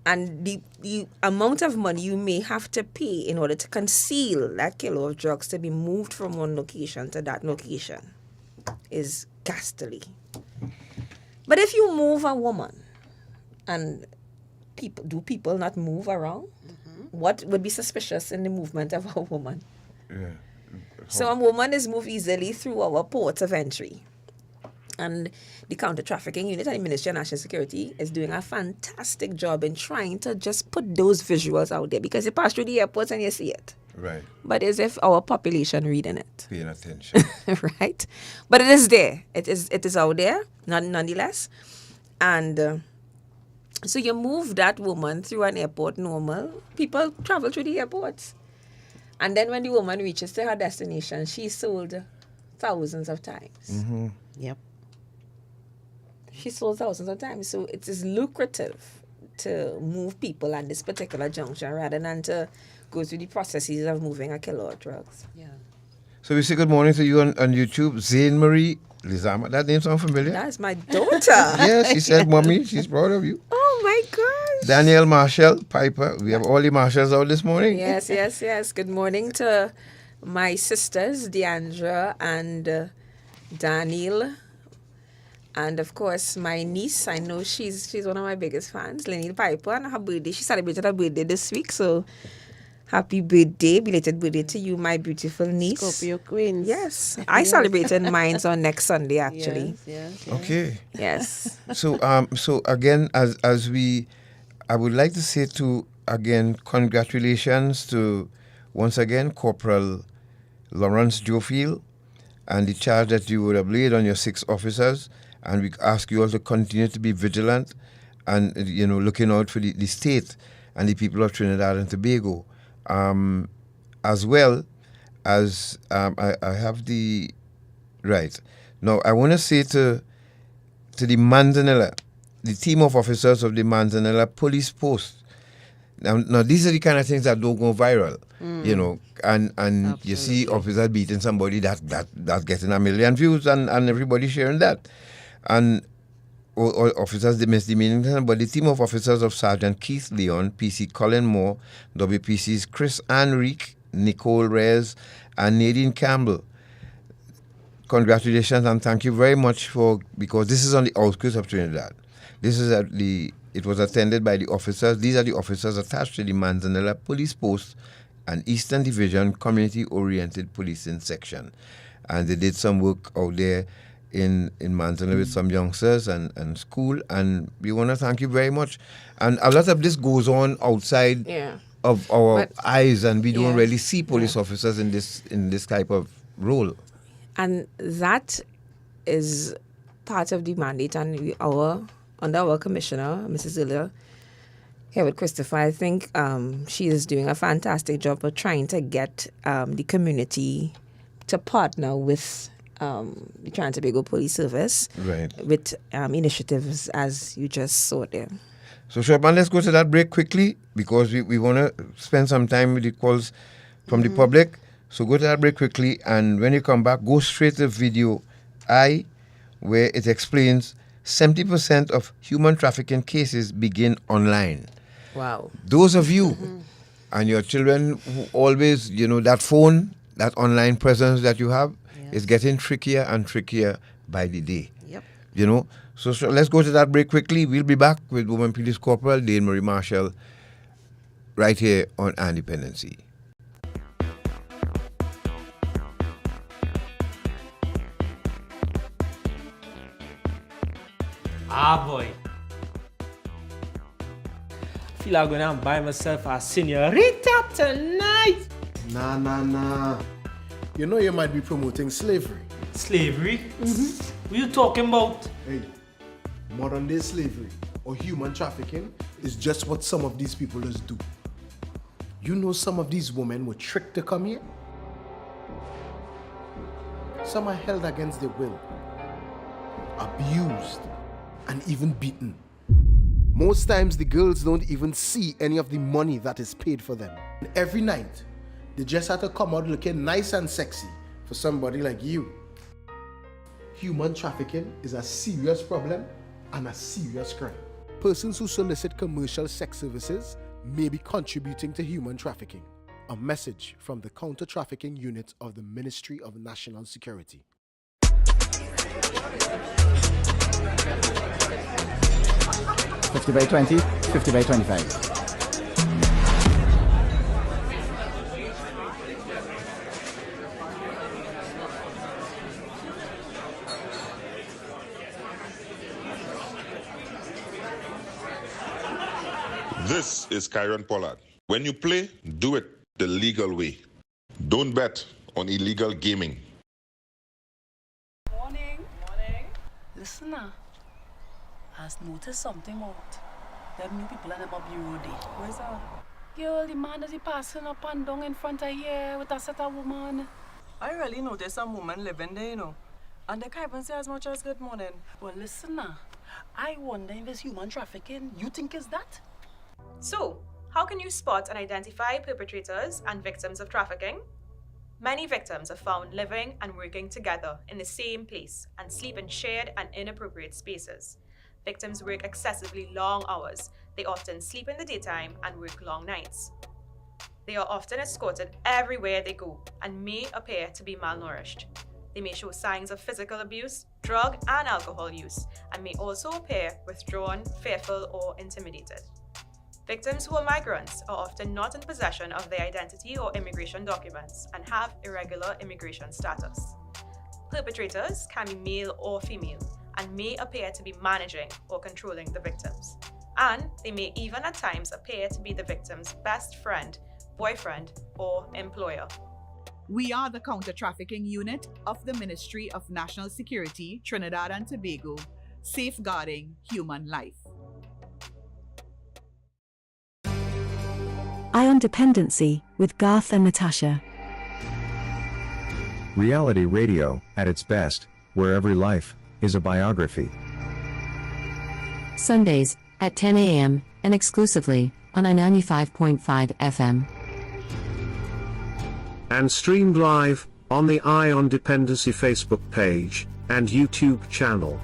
And the amount of money you may have to pay in order to conceal that kilo of drugs to be moved from one location to that location is ghastly. But if you move a woman, and people not move around? What would be suspicious in the movement of a woman? Yeah. So a woman is moved easily through our ports of entry. And the Counter Trafficking Unit at the Ministry of National Security is doing a fantastic job in trying to just put those visuals out there, because you pass through the airports and you see it. Right. But as if our population reading it. Paying attention. Right? But it is there. It is out there, nonetheless. And so you move that woman through an airport normal. People travel through the airports. And then when the woman reaches to her destination, she's sold thousands of times. Mm-hmm. Yep. She sold thousands of times. So it is lucrative to move people at this particular juncture rather than to go through the processes of moving a kilo of drugs. Yeah. So we say good morning to you on YouTube, Dane-Marie Lizama. That name sound familiar? That's my daughter. Yes, she said, Mommy, she's proud of you. Oh my gosh. Danielle Marshall, Piper. We have all the Marshalls out this morning. Yes. Good morning to my sisters, Deandra and Daniel. And of course, my niece, I know she's one of my biggest fans, Lenny Piper, and her birthday. She celebrated her birthday this week, so happy birthday, belated birthday to you, my beautiful niece. Scorpio Queens. Yes, I celebrated mine on next Sunday, actually. Yes. Okay. Yes. So again, I would like to say congratulations to once again Corporal Lawrence Jofield and the charge that you would have laid on your 6 officers. And we ask you all to continue to be vigilant and, looking out for the state and the people of Trinidad and Tobago. As well as I have the... Right. Now, I want to say to the Manzanilla, the team of officers of the Manzanilla police post. Now, these are the kind of things that don't go viral, and you see officers beating somebody that's getting 1 million views and everybody sharing that. And all officers, they misdemeaning them, but the team of officers of Sergeant Keith Leon, PC Colin Moore, WPCs Chris Anrique, Nicole Reyes, and Nadine Campbell. Congratulations and thank you very much because this is on the outskirts of Trinidad. This is it was attended by the officers. These are the officers attached to the Manzanilla Police Post and Eastern Division Community-Oriented Policing Section. And they did some work out there in Manzanilla with some youngsters and school, and we want to thank you very much. And a lot of this goes on outside of our eyes, and we don't really see police officers in this type of role. And that is part of the mandate, and under our commissioner, Mrs. Zilla, here with Christopher, I think she is doing a fantastic job of trying to get the community to partner with the Trinidad and Tobago Police Service, with initiatives as you just saw there. So, Shaban, let's go to that break quickly because we want to spend some time with the calls from the public. So go to that break quickly, and when you come back, go straight to video I, where it explains 70% of human trafficking cases begin online. Wow. Those of you and your children who always, that phone, that online presence that you have, is getting trickier and trickier by the day. Yep. So let's go to that break quickly. We'll be back with Woman Police Corporal Dane-Marie Marshall right here on Dependency. Boy. Feel I'm gonna buy myself a senorita tonight. Nah. You might be promoting slavery. Slavery? What you talking about? Hey, modern day slavery or human trafficking is just what some of these people just do. Some of these women were tricked to come here. Some are held against their will, abused, and even beaten. Most times the girls don't even see any of the money that is paid for them. And every night, they just have to come out looking nice and sexy for somebody like you. Human trafficking is a serious problem and a serious crime. Persons who solicit commercial sex services may be contributing to human trafficking. A message from the Counter Trafficking Unit of the Ministry of National Security. 50 by 20, 50 by 25. This is Kyron Pollard. When you play, do it the legal way. Don't bet on illegal gaming. Morning. Listen now. Has noticed something out. Them new people and them up the road. Where's that? Girl, the man that he passing up and down in front of here with a set of woman. I really noticed some woman living there, you know. And they can't even say as much as good morning. Well, listen now. I wonder if it's human trafficking. You think it's that? So, how can you spot and identify perpetrators and victims of trafficking? Many victims are found living and working together in the same place and sleep in shared and inappropriate spaces. Victims work excessively long hours. They often sleep in the daytime and work long nights. They are often escorted everywhere they go and may appear to be malnourished. They may show signs of physical abuse, drug and alcohol use, and may also appear withdrawn, fearful, or intimidated. Victims who are migrants are often not in possession of their identity or immigration documents and have irregular immigration status. Perpetrators can be male or female and may appear to be managing or controlling the victims. And they may even at times appear to be the victim's best friend, boyfriend, or employer. We are the Counter Trafficking Unit of the Ministry of National Security, Trinidad and Tobago, safeguarding human life. Eye on Dependency with Garth and Natasha. Reality radio, at its best, where every life is a biography. Sundays at 10 a.m. and exclusively on I-95.5 FM. And streamed live on the Eye on Dependency Facebook page and YouTube channel.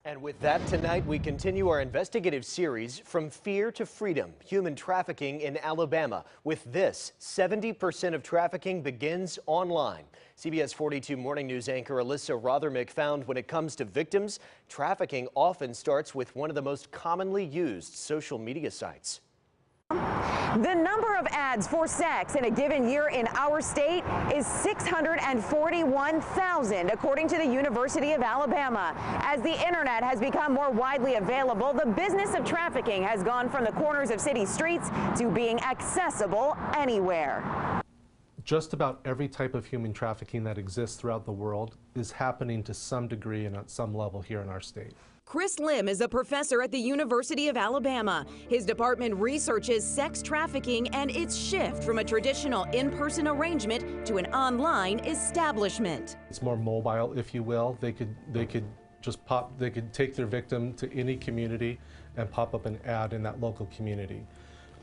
And with that, tonight we continue our investigative series, From Fear to Freedom, Human Trafficking in Alabama. With this, 70% of trafficking begins online. CBS 42 Morning News anchor Alyssa Rothermick found when it comes to victims, trafficking often starts with one of the most commonly used social media sites. The number of ads for sex in a given year in our state is 641,000, according to the University of Alabama. As the internet has become more widely available, the business of trafficking has gone from the corners of city streets to being accessible anywhere. Just about every type of human trafficking that exists throughout the world is happening to some degree and at some level here in our state. Chris Lim is a professor at the University of Alabama. His department researches sex trafficking and its shift from a traditional in-person arrangement to an online establishment. It's more mobile, if you will. They could take their victim to any community and pop up an ad in that local community.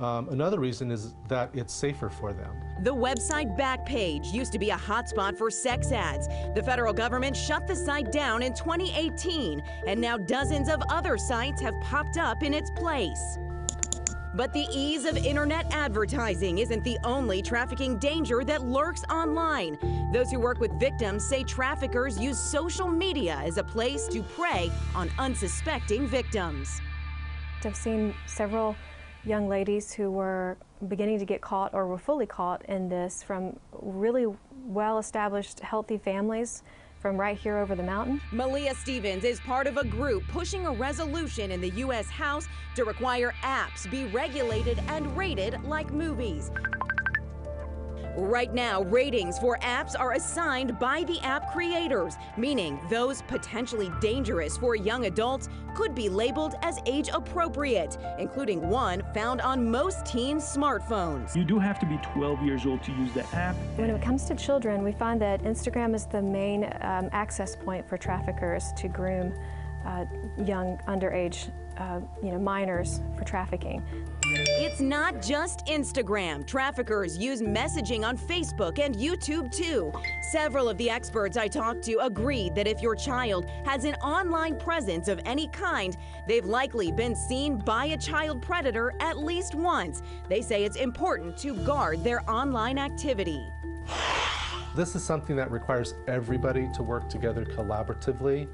Another reason is that it's safer for them. The website Backpage used to be a hotspot for sex ads. The federal government shut the site down in 2018, and now dozens of other sites have popped up in its place. But the ease of internet advertising isn't the only trafficking danger that lurks online. Those who work with victims say traffickers use social media as a place to prey on unsuspecting victims. I've seen several young ladies who were beginning to get caught or were fully caught in this from really well-established, healthy families from right here over the mountain. Malia Stevens is part of a group pushing a resolution in the U.S. House to require apps be regulated and rated like movies. Right now, ratings for apps are assigned by the app creators, meaning those potentially dangerous for young adults could be labeled as age appropriate, including one found on most teens' smartphones. You do have to be 12 years old to use the app. When it comes to children, we find that Instagram is the main access point for traffickers to groom young underage minors for trafficking. It's not just Instagram. Traffickers use messaging on Facebook and YouTube too. Several of the experts I talked to agree that if your child has an online presence of any kind, they've likely been seen by a child predator at least once. They say it's important to guard their online activity. This is something that requires everybody to work together collaboratively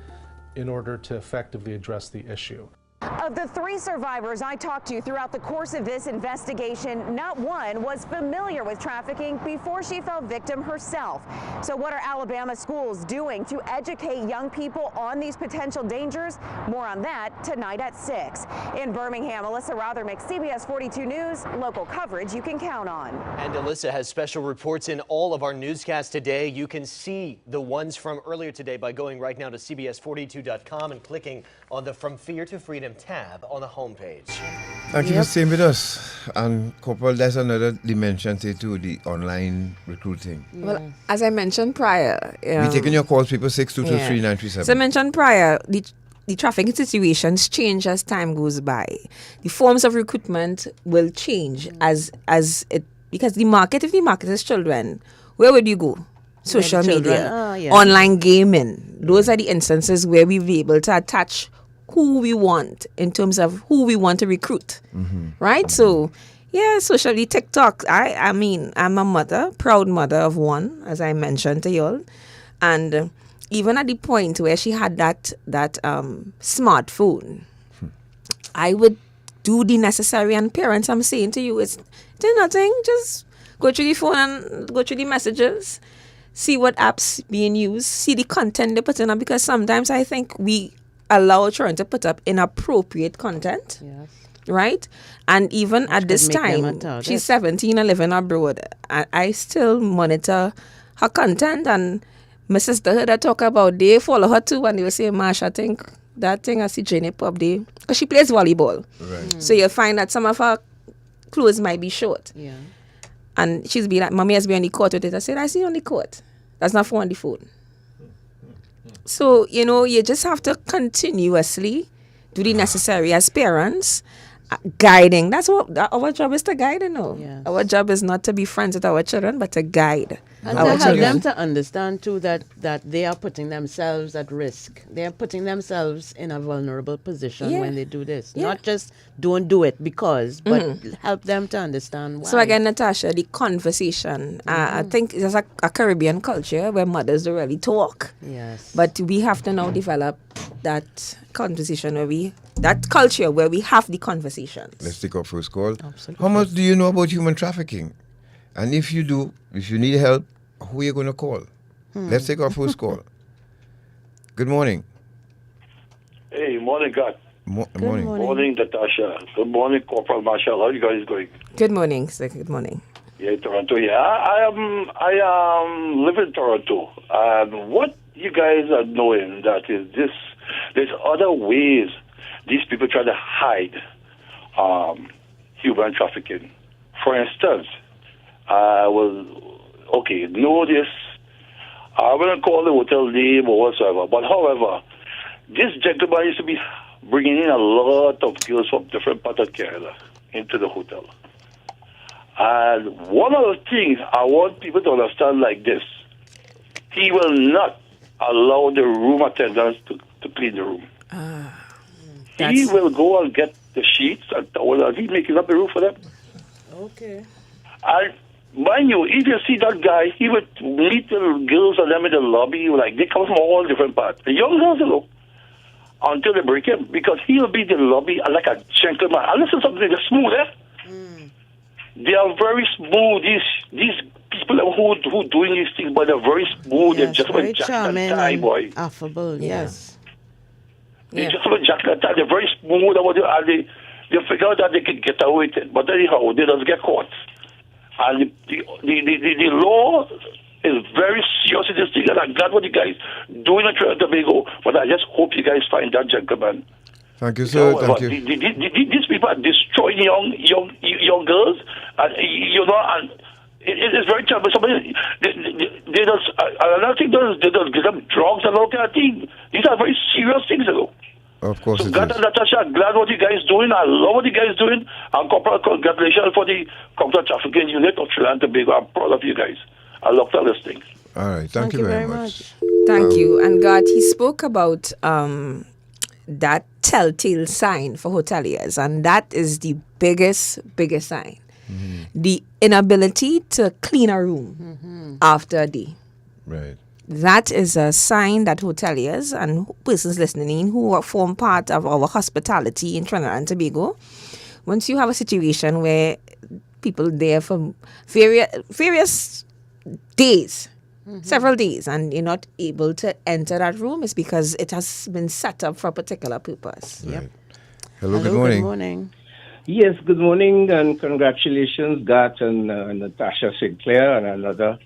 in order to effectively address the issue. Of the 3 survivors I talked to throughout the course of this investigation, not one was familiar with trafficking before she fell victim herself. So what are Alabama schools doing to educate young people on these potential dangers? More on that tonight at 6. In Birmingham, Alyssa Rothermick, CBS 42 News, local coverage you can count on. And Alyssa has special reports in all of our newscasts today. You can see the ones from earlier today by going right now to CBS42.com and clicking on the From Fear to Freedom tab on the homepage. Thank you for staying with us. And Corporal, there's another dimension to the online recruiting. Well, as I mentioned prior, We're taking your calls, people, 6223937. As I mentioned prior, the trafficking situations change as time goes by. The forms of recruitment will change as it, because the market, if the market is children, where would you go? Social media, online gaming. Those are the instances where we'll be able to attach who we want in terms of who we want to recruit, right? So, yeah, socially, TikTok. I mean, I'm a mother, proud mother of one, as I mentioned to y'all, and even at the point where she had that smartphone, I would do the necessary. And parents, I'm saying to you, it's nothing. Just go through the phone and go through the messages, see what apps being used, see the content they put in, because sometimes I think we allow children to put up inappropriate content, right? And even at this time, she's 17 and living abroad. I still monitor her content, and my sister heard her talk about, they follow her too, and they will say, Mash, I think that thing I see Jenny Pop day, because she plays volleyball. Right. So you'll find that some of her clothes might be short. Yeah. And she's be like, Mommy has been on the court with it. I said, I see you on the court. That's not for on the phone. So, you just have to continuously do the necessary as parents, guiding. That's what our job is, to guide, Yes. Our job is not to be friends with our children, but to guide. And to help them to understand, too, that they are putting themselves at risk. They are putting themselves in a vulnerable position when they do this. Yeah. Not just don't do it because, but help them to understand why. So again, Natasha, the conversation. I think it's a Caribbean culture where mothers don't really talk. Yes. But we have to now develop that conversation that culture where we have the conversations. Let's take our first call. Absolutely. How much do you know about human trafficking? And if you do, if you need help, who are you going to call? Let's take our first call. Good morning. Hey, morning, God. Morning. Morning, Natasha. Good morning, Corporal Marshall. How are you guys going? Good morning, sir. Good morning. Yeah, Toronto. Yeah, I live in Toronto. What you guys are knowing that is this? There's other ways these people try to hide human trafficking. For instance, know this. I wouldn't call the hotel name or whatsoever, but however, this gentleman used to be bringing in a lot of girls from different parts of Canada into the hotel. And one of the things I want people to understand like this, he will not allow the room attendants to clean the room. He will go and get the sheets and towels, and he's making up the room for them. Okay. And mind you, if you see that guy, he would meet the girls and them in the lobby, like they come from all different parts. The young girls, until they break him, because he'll be in the lobby like a gentleman. And listen to something, they're smooth, They are very smooth. These people who doing these things, but they're very smooth. Yes, they're just very like Jack charming and Tie, boy. Affable, yes. They just like Jack and Tie. They're very smooth about it, and they figure out that they can get away with it. But anyhow, they don't get caught. And the law is very serious in this thing, and I'm glad what you guys doing in Trinidad and Tobago. But I just hope you guys find that gentleman. Thank you, sir. Thank you. These people are destroying young girls, and and it is very terrible. Somebody they just another thing they just give them drugs and all kind of thing. These are very serious things, Of course So it glad, is. Natasha, glad what you guys doing. I love what you guys doing. And Corporal, congratulations for the Counter Trafficking Unit of Trinidad and Tobago. I'm proud of you guys. I love to listen. All right. Thank you very much. Thank you. And God, he spoke about that telltale sign for hoteliers, and that is the biggest sign. The inability to clean a room after a day. Right. That is a sign that hoteliers and persons listening who form part of our hospitality in Trinidad and Tobago, once you have a situation where people there for various days, several days, and you're not able to enter that room, is because it has been set up for a particular purpose. Right. Hello, good morning. Good morning. Yes, good morning and congratulations, Gat and Natasha Sinclair, and another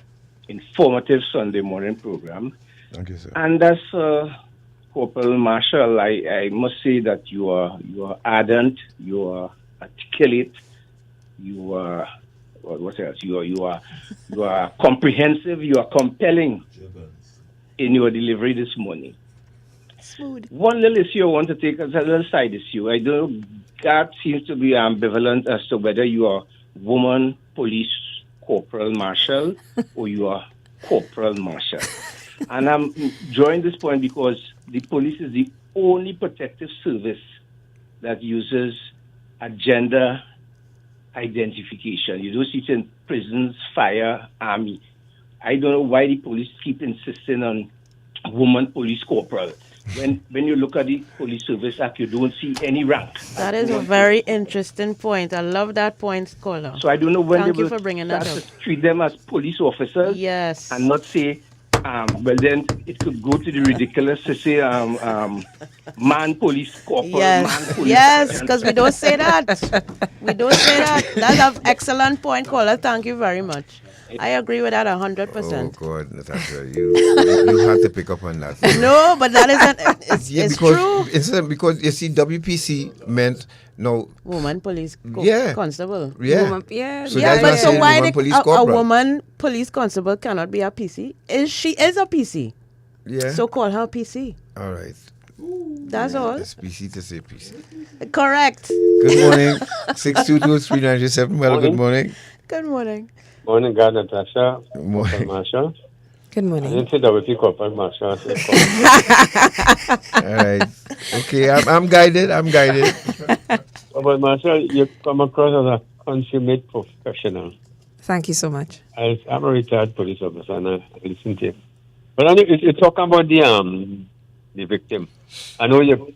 informative Sunday morning program. Thank you, sir. And as Corporal Marshall, I must say that you are ardent, you are articulate, you are what else? You are comprehensive, you are compelling in your delivery this morning. Smooth. One little issue I want to take as a little side issue. I don't know, God seems to be ambivalent as to whether you are woman police Corporal Marshall or you are Corporal Marshall. And I'm drawing this point because the police is the only protective service that uses a gender identification. You don't see it in prisons, fire, army. I don't know why the police keep insisting on woman police corporal. When you look at the Police Service Act, you don't see any rank. That is a very interesting point. I love that point, Scholar. So I don't know when Thank they you will for bringing that start up. to treat them as police officers. Yes. And not say, well then it could go to the ridiculous to say man police corporal, man Yes, police yes, sergeant. because we don't say that. We don't say that. That's an excellent point, Caller. Thank you very much. I agree with that 100%. Oh God, Natasha, you have to pick up on that. No, but that isn't. It's true. Because you see, WPC meant no Woman police constable. Yeah. Woman, yeah. So Yeah, that's but not so saying why woman police a corporal. woman police constable cannot be a PC? She is a PC. Yeah. So call her PC. All right. That's all. It's PC to say PC. Correct. Good morning. 622-397. Well, good morning. Good morning. Morning, God, Natasha. Morning. Marshall. Good morning. I didn't say WP Corporal Marshall. All right. Okay, I'm guided. But Marshall, you come across as a consummate professional. Thank you so much. I'm a retired police officer, and I listen to you. But you're talking about the victim. I know you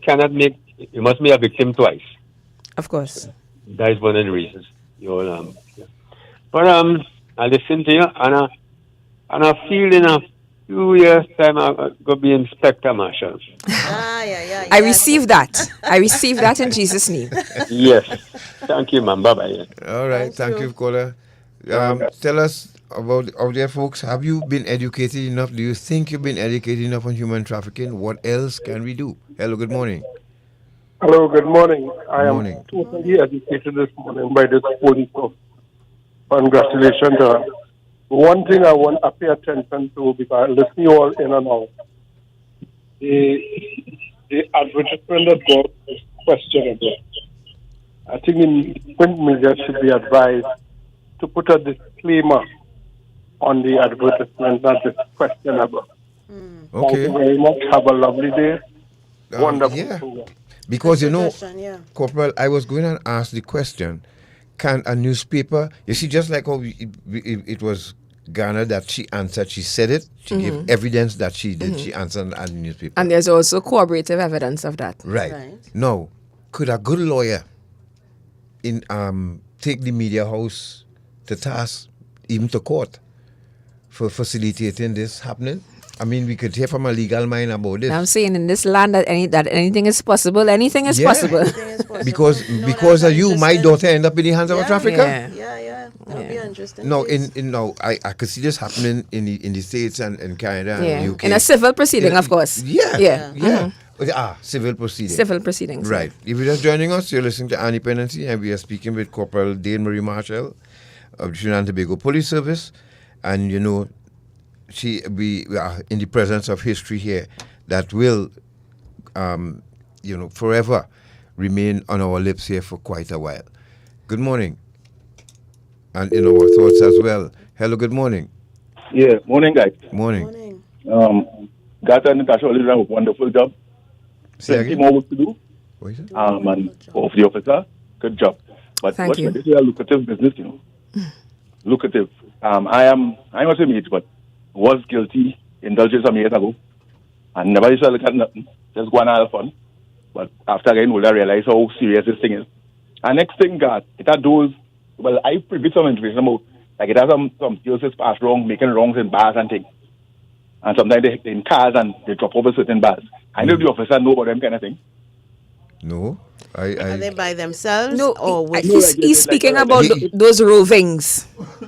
must be a victim twice. Of course. That is one of the reasons. But I listen to you, and I feel in a few years' time I'm going to be Inspector Marshall. I receive that. I receive that in Jesus' name. Yes. Thank you, ma'am. Bye-bye. All right. Thank you, caller. Tell us about out there, folks. Have you been educated enough? Do you think you've been educated enough on human trafficking? What else can we do? Hello, good morning. Hello, good morning. I am morning. totally educated this morning by this police officer. Congratulations to her. One thing I want to pay attention to, because I listen you all in and out, the advertisement that got is questionable. I think in print media should be advised to put a disclaimer on the advertisement that is questionable. Thank you very much. Have a lovely day. Wonderful program. Because, Suggestion, yeah. Corporal, I was going to ask the question, can a newspaper, you see, just like how it was Ghana that she answered, she said it, she gave evidence that she did, she answered at the newspaper. And there's also corroborative evidence of that. Right. Now, could a good lawyer take the media house to task, even to court, for facilitating this happening? I mean, we could hear from a legal mind about this. I'm saying in this land that anything is possible. Anything is possible. Because of you, my daughter end up in the hands of a trafficker. Yeah. That'll be interesting. No, I could see this happening in the States and in Canada and UK. In a civil proceeding, of course. Yeah. Civil proceedings. Civil proceedings. Right. If you're just joining us, you're listening to Dependency, and we are speaking with Corporal Dane-Marie Marshall of the Trinidad and Tobago Police Service. And, we are in the presence of history here that will forever remain on our lips here for quite a while. Good morning. And in our thoughts as well. Hello, good morning. Yeah, morning, guys. Morning. Gata and Natasha did a wonderful job. Plenty more work to do. And of the officer, good job. But Thank you. This is a lucrative business, lucrative. I'm not saying it, but was guilty, indulged some years ago. And never used to look at nothing. Just go and have fun. But after getting older, I realized how serious this thing is. And next thing, God, it had those, well, I privy some information about, like it has some cases passed wrong, making wrongs in bars and things. And sometimes they in cars and they drop over certain bars. I know the officer know about them kind of thing. No. Are they by themselves? No, or with he's speaking about those rovings.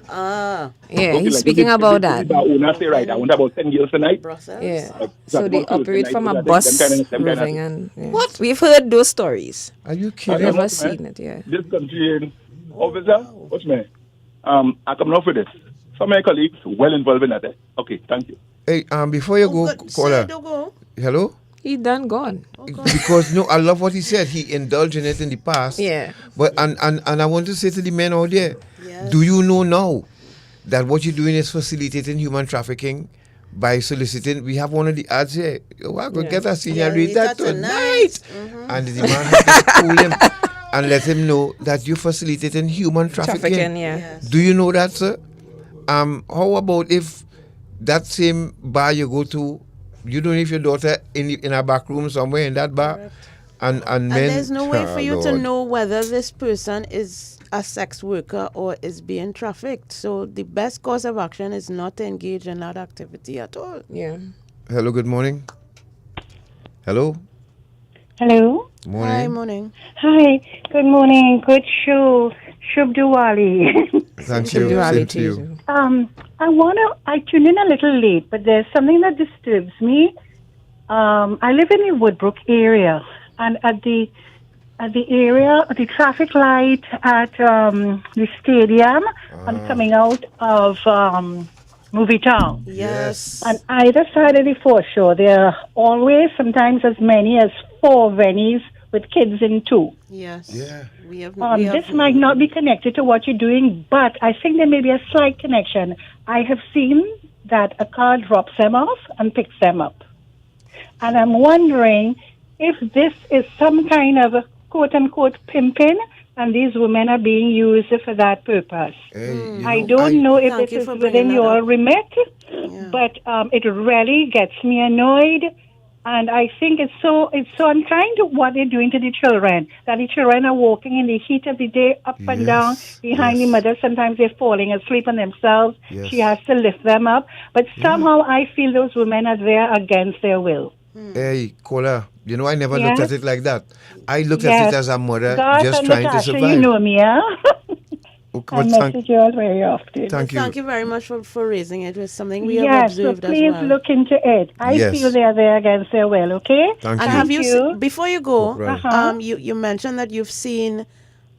Ah. Yeah, Okay, he's like speaking about that. The owner say, right, I want about 10 girls tonight. Yeah. So they operate from a them bus kind of roving and what? We've heard those stories. Are you I've kidding? never seen it, yeah. This country officer, what's me? I come off with this. Some of my colleagues well involved in that. Okay, thank you. Hey, before you go, caller. Hello? He done gone. Because no, I love what he said. He indulged in it in the past. Yeah. But and I want to say to the men out there, do you know now that what you're doing is facilitating human trafficking by soliciting? We have one of the ads here. Oh, I could get a senior read that tonight. And the man has to pull him and let him know that you're facilitating human trafficking. Do you know that, sir? How about if that same bar you go to, you don't leave your daughter in a back room somewhere in that bar, and men, there's no way for you to know whether this person is a sex worker or is being trafficked. So the best course of action is not to engage in that activity at all. Yeah. Hello, good morning. Hello. Hello. Morning. Hi, morning. Hi. Good morning. Good show. Shub Diwali. Thank you. Same to you. I tuned in a little late, but there's something that disturbs me. I live in the Woodbrook area, and at the traffic light at the stadium, I'm coming out of Movie Town. Yes. On either side of the foreshore, there are always, sometimes as many as 4 venues with kids in 2. Yes. Yeah. This might not be connected to what you're doing, but I think there may be a slight connection. I have seen that a car drops them off and picks them up. And I'm wondering if this is some kind of quote-unquote pimping, and these women are being used for that purpose. I don't know if this is within your remit, but it really gets me annoyed. And I think it's so unkind to what they're doing to the children, that the children are walking in the heat of the day up and down behind the mother. Sometimes they're falling asleep on themselves. Yes. She has to lift them up. But somehow I feel those women are there against their will. Hey, caller, I never looked at it like that. I looked at it as a mother Garth just and trying Natasha, to survive. You know me, yeah? Okay, I message you all very often. Thank you. Thank you very much for raising it. It was something we have observed so please as well. look into it. I feel they are there against their will, okay? Thank And you. have you before you go, Uh-huh. you mentioned that you've seen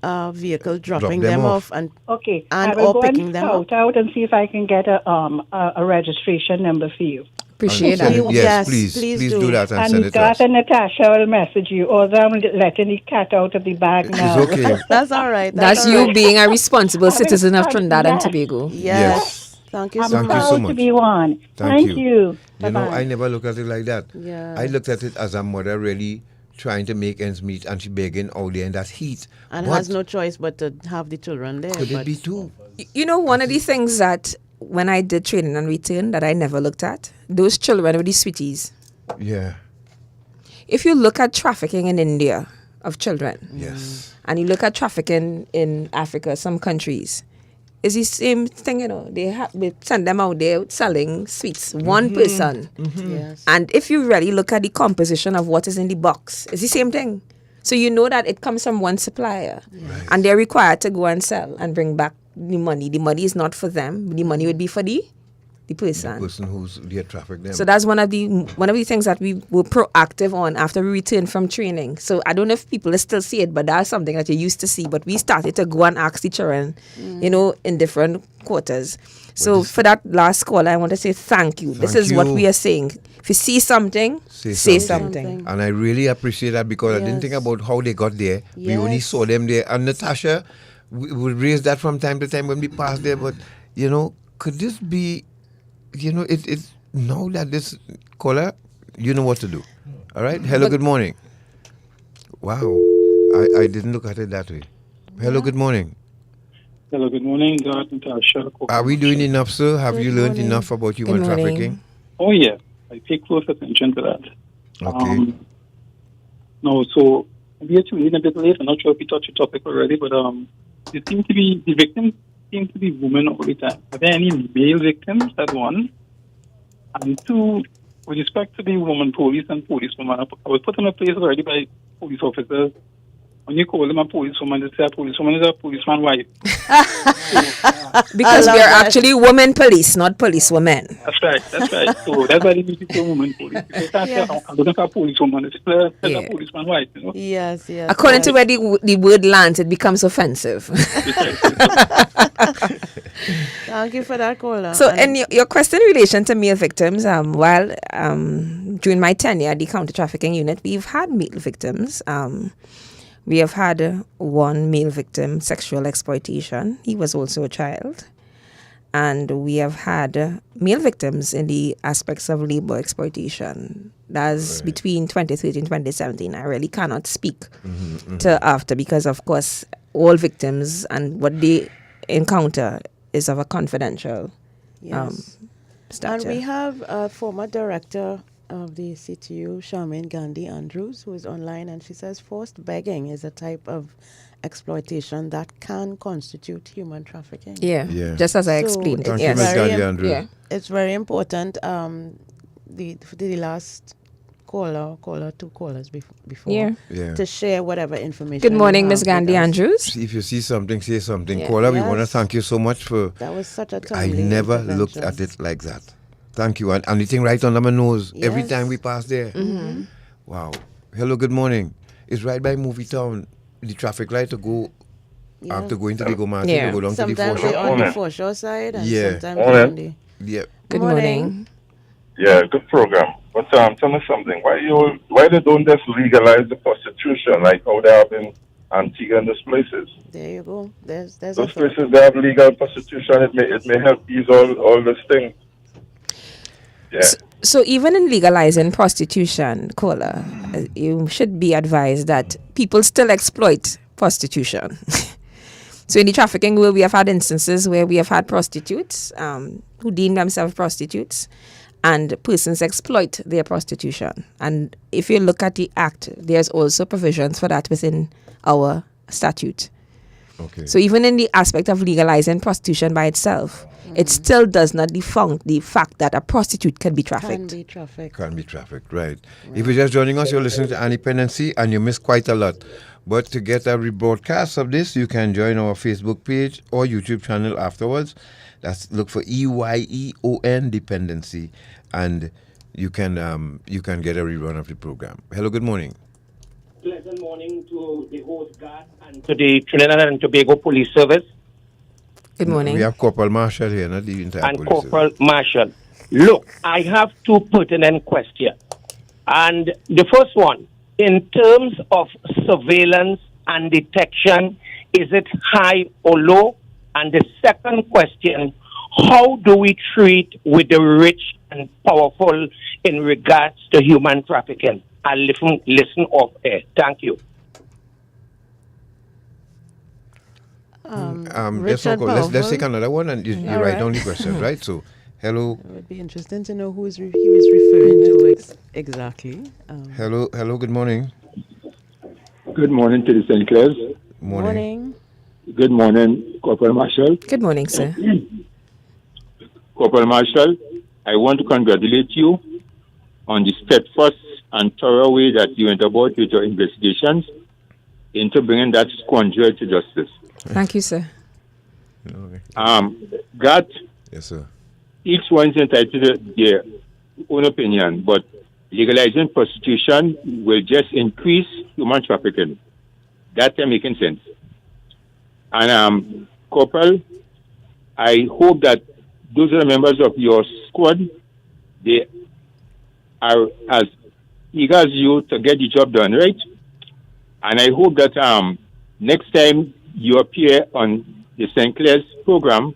a vehicle dropping them them off. off and Okay, and I will or go picking and them up. scout out and see if I can get a registration number for you. Appreciate that. You- Yes, please do that and send it to Garth us. and Natasha will message you, although I'm letting the cat out of the bag now. It's okay. That's all right. That's all you right. being a responsible citizen of Trinidad and Yes. Tobago. Yes. Thank you I'm so Thank much. you so proud much. to be one. Thank you. I never look at it like that. Yeah. I looked at it as a mother really trying to make ends meet, and she begging out there in that heat. And But has no choice but to have the children there. could it but be too? One of the things that when I did training and return that I never looked at, those children were the sweeties. Yeah. If you look at trafficking in India of children, yes, and you look at trafficking in Africa, some countries, it's the same thing, they send them out there selling sweets, one person. Yes. And if you really look at the composition of what is in the box, it's the same thing. So you know that it comes from one supplier. And they're required to go and sell and bring back the money. The money is not for them. The money would be for the the person. The person who's trafficked them. So that's one of the things that we were proactive on after we returned from training. So I don't know if people still see it, but that's something that you used to see. But we started to go and ask the children, in different quarters. So for that last call, I want to say thank you. This is what we are saying. If you see something, say something. And I really appreciate that because I didn't think about how they got there. We only saw them there. And Natasha, we would raise that from time to time when we pass there. But, could this be, it's now that this caller, you know what to do. All right? Hello, good morning. Wow. I didn't look at it that way. Hello, good morning. Hello, good morning, God, Natasha. Are we doing enough, sir? Have you learned enough about human trafficking? Oh, yeah. I pay close attention to that. Okay. No, so we are tuning in a bit late. I'm not sure if we touched the topic already, but the victims seem to be women all the time. Are there any male victims? That's one. And two, with respect to the woman police and policewoman, I was put in a place already by police officers. When you call them a policewoman, they say a policewoman is a policeman's wife. Because we are actually women police, not policewomen. That's right. So that's why they need to say women police. They can't say, I'm looking for a policewoman. It's a policeman's wife, Yes. According to where the word lands, it becomes offensive. Thank you for that, caller. So, and your question in relation to male victims, during my tenure at the Counter Trafficking Unit, we've had male victims. We have had one male victim, sexual exploitation. He was also a child. And we have had male victims in the aspects of labor exploitation. That's between 2013 and 2017. I really cannot speak to after because, of course, all victims and what they encounter is of a confidential stature. And we have a former director of the CTU, Charmaine Gandhi Andrews, who is online, and she says forced begging is a type of exploitation that can constitute human trafficking. Yeah. Just as I explained. It's very important. The last two callers before to share whatever information. Good morning, Ms. Gandhi Andrews. If you see something, say something. Caller, we want to thank you so much for... That was such a timely I never looked at it like that. Thank you. And anything right under my nose every time we pass there. Wow. Hello, good morning. It's right by Movie Town. The traffic light to go to go into the Go Martin, to go down sometimes to the foreshore. on the foreshore side and sometimes on the... Good morning. Yeah, good program. But tell me something. Why they don't just legalize the prostitution like how they have in Antigua and those places? There you go. There's those places that have legal prostitution. It may help ease all this thing. Yeah. So even in legalizing prostitution, caller, you should be advised that people still exploit prostitution. So in the trafficking world, we have had instances where we have had prostitutes who deem themselves prostitutes, and persons exploit their prostitution. And if you look at the Act, there's also provisions for that within our statute. Okay. So even in the aspect of legalizing prostitution by itself, it still does not defunk the fact that a prostitute can be trafficked. Can be trafficked, right. If you're just joining us, you're listening to Dependency, and you missed quite a lot. But to get a rebroadcast of this, you can join our Facebook page or YouTube channel afterwards. Look for EYEON Dependency, and you can get a rerun of the program. Hello, good morning. Pleasant morning to the host guard and to the Trinidad and Tobago Police Service. Good morning. We have Corporal Marshall here, not the entire and police Corporal Marshall. Look, I have two pertinent questions. And the first one, in terms of surveillance and detection, is it high or low? And the second question, how do we treat with the rich and powerful in regards to human trafficking? I'll listen off air. Thank you. Let's take another one, and you write down the question, right? So, hello. It would be interesting to know who is referring to exactly. Hello, good morning. Good morning to the St. Clair's. Morning. Good morning, Corporal Marshall. Good morning, sir. Corporal Marshall, I want to congratulate you on the steadfast and thorough way that you went about with your investigations into bringing that scoundrel to justice. Thank you, sir. God, yes, sir. each one's entitled to their own opinion, but legalizing prostitution will just increase human trafficking. That's making sense. And Corporal, I hope that those are the members of your squad. They are as eager as you to get the job done, right? And I hope that next time you appear on the St. Clair's program,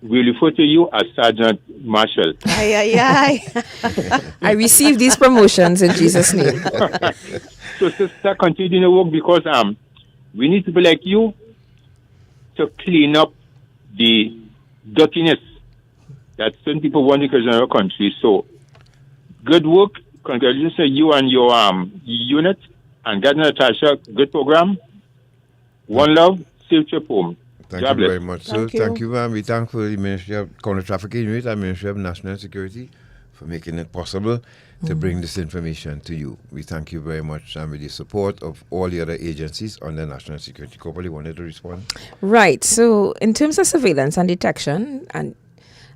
we'll refer to you as Sergeant Marshall. Aye. I receive these promotions in Jesus' name. So, sister, continue to work because we need people like you to clean up the dirtiness that certain people want to cause in our country. So, good work. Congratulations to you and your unit. And God Natasha, good program. One love, safe trip home. Thank you very much, sir. Thank you, ma'am. We thank for the Ministry of Counter Trafficking Unit and Ministry of National Security for making it possible to bring this information to you. We thank you very much, and with the support of all the other agencies under national security. Corporal, you wanted to respond? Right. So, in terms of surveillance and detection, and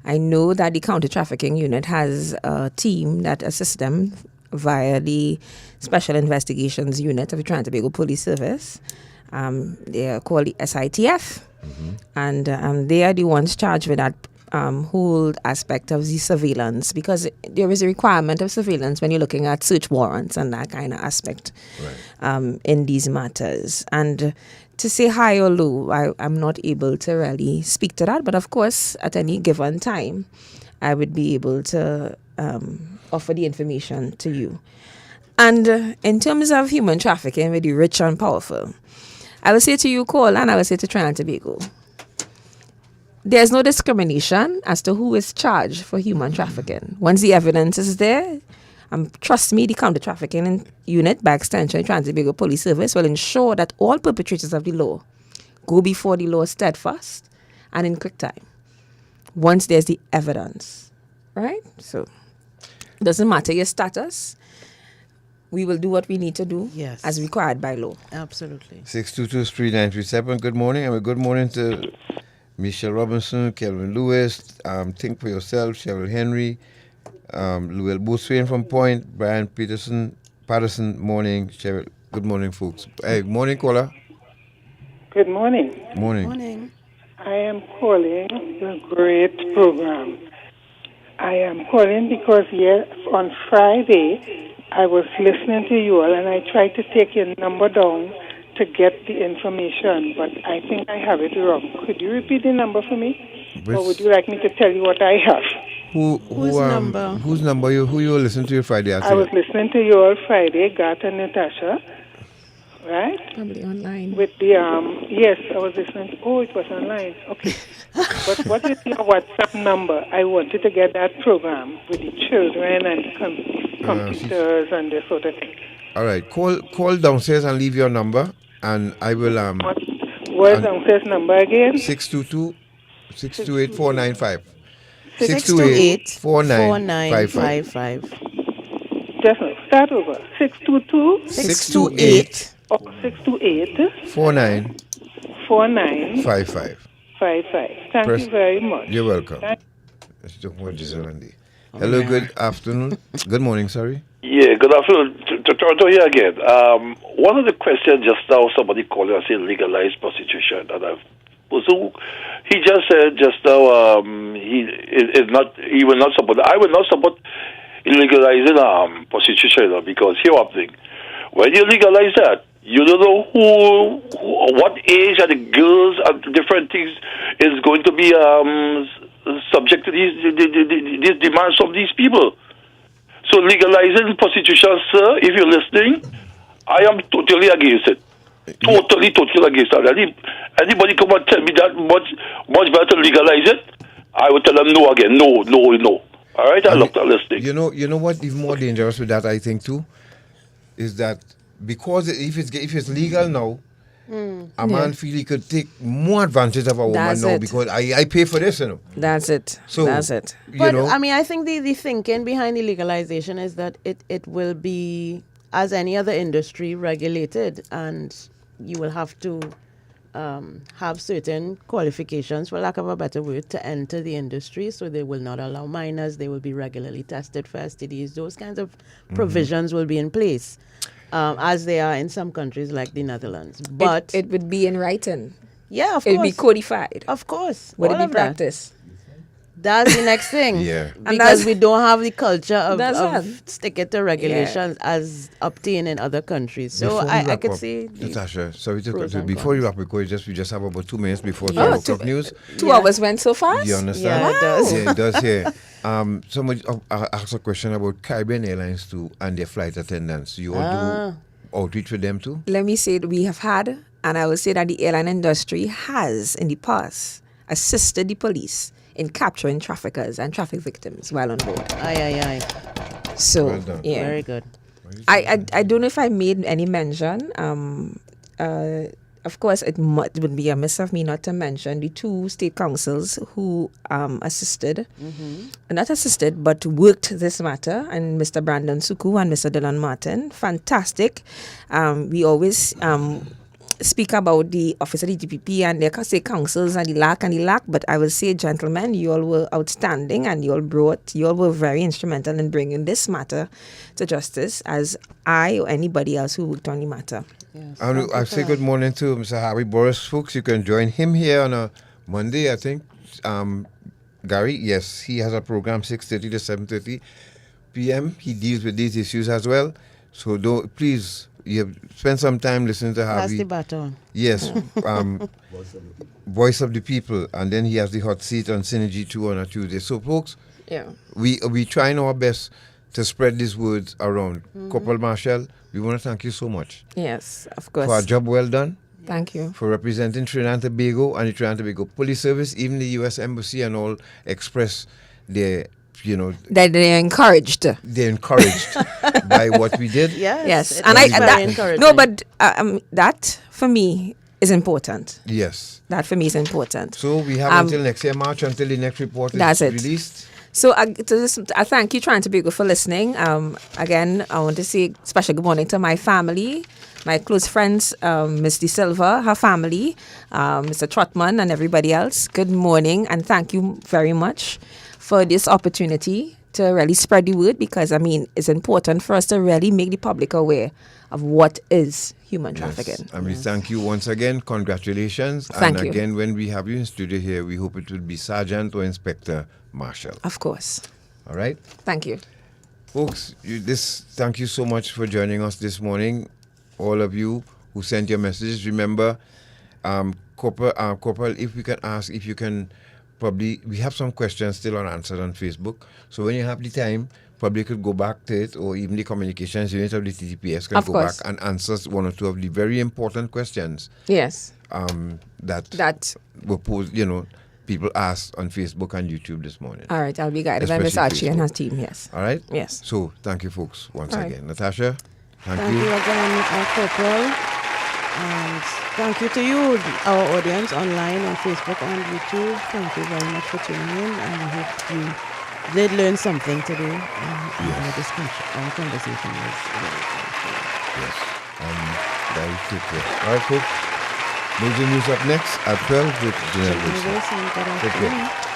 I know that the Counter Trafficking Unit has a team that assists them via the Special Investigations Unit of the Trinidad and Tobago Police Service. They are called the SITF, and they are the ones charged with that whole aspect of the surveillance, because there is a requirement of surveillance when you're looking at search warrants and that kind of aspect in these matters. And to say high or low, I'm not able to really speak to that, but of course, at any given time, I would be able to offer the information to you. And in terms of human trafficking with the rich and powerful, I will say to you, Cole, and I will say to Trinidad and Tobago, there's no discrimination as to who is charged for human trafficking. Once the evidence is there, trust me, the Counter Trafficking Unit, by extension, the Trinidad and Tobago Police Service, will ensure that all perpetrators of the law go before the law steadfast and in quick time, once there's the evidence, right? So it doesn't matter your status. We will do what we need to do as required by law. Absolutely. 622-3937. Good morning, and a good morning to Michelle Robinson, Kelvin Lewis, Think For Yourself, Cheryl Henry, Luel Bouswain from Point, Brian Patterson, morning. Cheryl, good morning, folks. Hey, morning, caller. Good morning. Morning. I am calling the great program. I am calling because on Friday, I was listening to you all, and I tried to take your number down to get the information, but I think I have it wrong. Could you repeat the number for me? Or would you like me to tell you what I have? Whose number? Who you listened to Friday? I was listening to you all Friday, Gat and Natasha, right? Probably online. With the, yes, I was listening. It was online. Okay. But what is your WhatsApp number? I wanted to get that program with the children and computers and this sort of thing. All right. Call downstairs and leave your number, and I will... Where's downstairs number again? 622-628-495. 628-4955. Definitely. Start over. 622-628. 4955. Thank you very much. You're welcome. Hello, good afternoon. Good morning, sorry. Yeah, good afternoon. To Toronto here again. One of the questions just now, somebody called and said legalized prostitution, and he just said just now he will not support. I will not support legalizing prostitution because here one thing, when you legalize that, you don't know what age are the girls and different things is going to be subject to these demands from these people. So legalizing prostitution, sir, if you're listening, I am totally against it. Totally against it. Anybody come and tell me that much better to legalize it, I will tell them no again. No. All right, I love that listening. You know what? Even more dangerous with that, I think too, is that because if it's legal now, a man feel he could take more advantage of a woman now because I pay for this, That's it. So that's it. But I mean, I think the thinking behind the legalization is that it will be, as any other industry, regulated, and you will have to have certain qualifications, for lack of a better word, to enter the industry. So they will not allow minors. They will be regularly tested for STDs. Those kinds of provisions will be in place, as they are in some countries like the Netherlands. But it would be in writing. Yeah, of course. It would be codified. Of course. Would all it be of that. practiced? That's the next thing. Yeah. Because we don't have the culture of That's sticking to regulations as obtained in other countries. So I could see. Natasha, sorry to pros cut you. and Before you wrap, because we just have about 2 minutes before the Oh, 12 o'clock news. 2 hours went so fast? You understand? Yeah, it does. Yeah, it does, yeah. Somebody asked a question about Caribbean Airlines too and their flight attendants. You all do outreach for them too? Let me say that we have had, and I will say that the airline industry has, in the past, assisted the police in capturing traffickers and traffic victims while on board. Aye. So, Well done. yeah. Very good. I don't know if I made any mention. Of course, it would be amiss of me not to mention the 2 state councils who assisted, not assisted, but worked this matter, and Mr. Brandon Suku and Mr. Dylan Martin. Fantastic. We always speak about the office of the DPP and their state councils and the lack, but I will say, gentlemen, you all were outstanding, and you all were very instrumental in bringing this matter to justice, as I or anybody else who worked on the matter. Yes, I say good morning to Mr. Harry Boris, folks. You can join him here on a Monday, I think. Gary, yes, he has a program 6:30 to 7:30 p.m. He deals with these issues as well. So please, spend some time listening to Harvey. Pass the baton. Yes, Voice of the People, and then he has the hot seat on Synergy 2 on a Tuesday. So, folks, we trying our best to spread these words around. Corporal Marshall, we want to thank you so much. Yes, of course. For a job well done. Thank you. For representing Trinidad and Tobago and the Trinidad and Tobago Police Service, even the U.S. Embassy and all express their, that they're encouraged. They're encouraged by what we did. Yes. And that for me is important. Yes. That for me is important. So we have until next year, March, until the next report is released. So I thank you, Trinidad and Tobago, for listening. Again, I want to say special good morning to my family, my close friends, Ms. De Silva, her family, Mr. Trotman, and everybody else. Good morning, and thank you very much for this opportunity to really spread the word, because, it's important for us to really make the public aware of what is human trafficking. Yes. And we thank you once again. Congratulations. Thank you. And again, when we have you in studio here, we hope it will be Sergeant or Inspector Marshall. Of course. All right? Thank you. Folks, thank you so much for joining us this morning. All of you who sent your messages. Remember, Corporal, if we can ask, if you can we have some questions still unanswered on Facebook. So when you have the time, probably could go back to it, or even the communications unit of the TTPS can go back and answer 1 or 2 of the very important questions. Yes. That were posed, people asked on Facebook and YouTube this morning. All right, I'll be guided by Ms. Archie and her team, yes. All right? Yes. So thank you, folks, once All again. right. Natasha, thank you. Thank you again, Corporal. And thank you to you, our audience online on Facebook and YouTube. Thank you very much for tuning in, and I hope you did learn something today. Our discussion, our conversation was very good. Yes. Very quickly. All right, folks. News up next at 12 with Janelle Wilson. Good Take care. afternoon.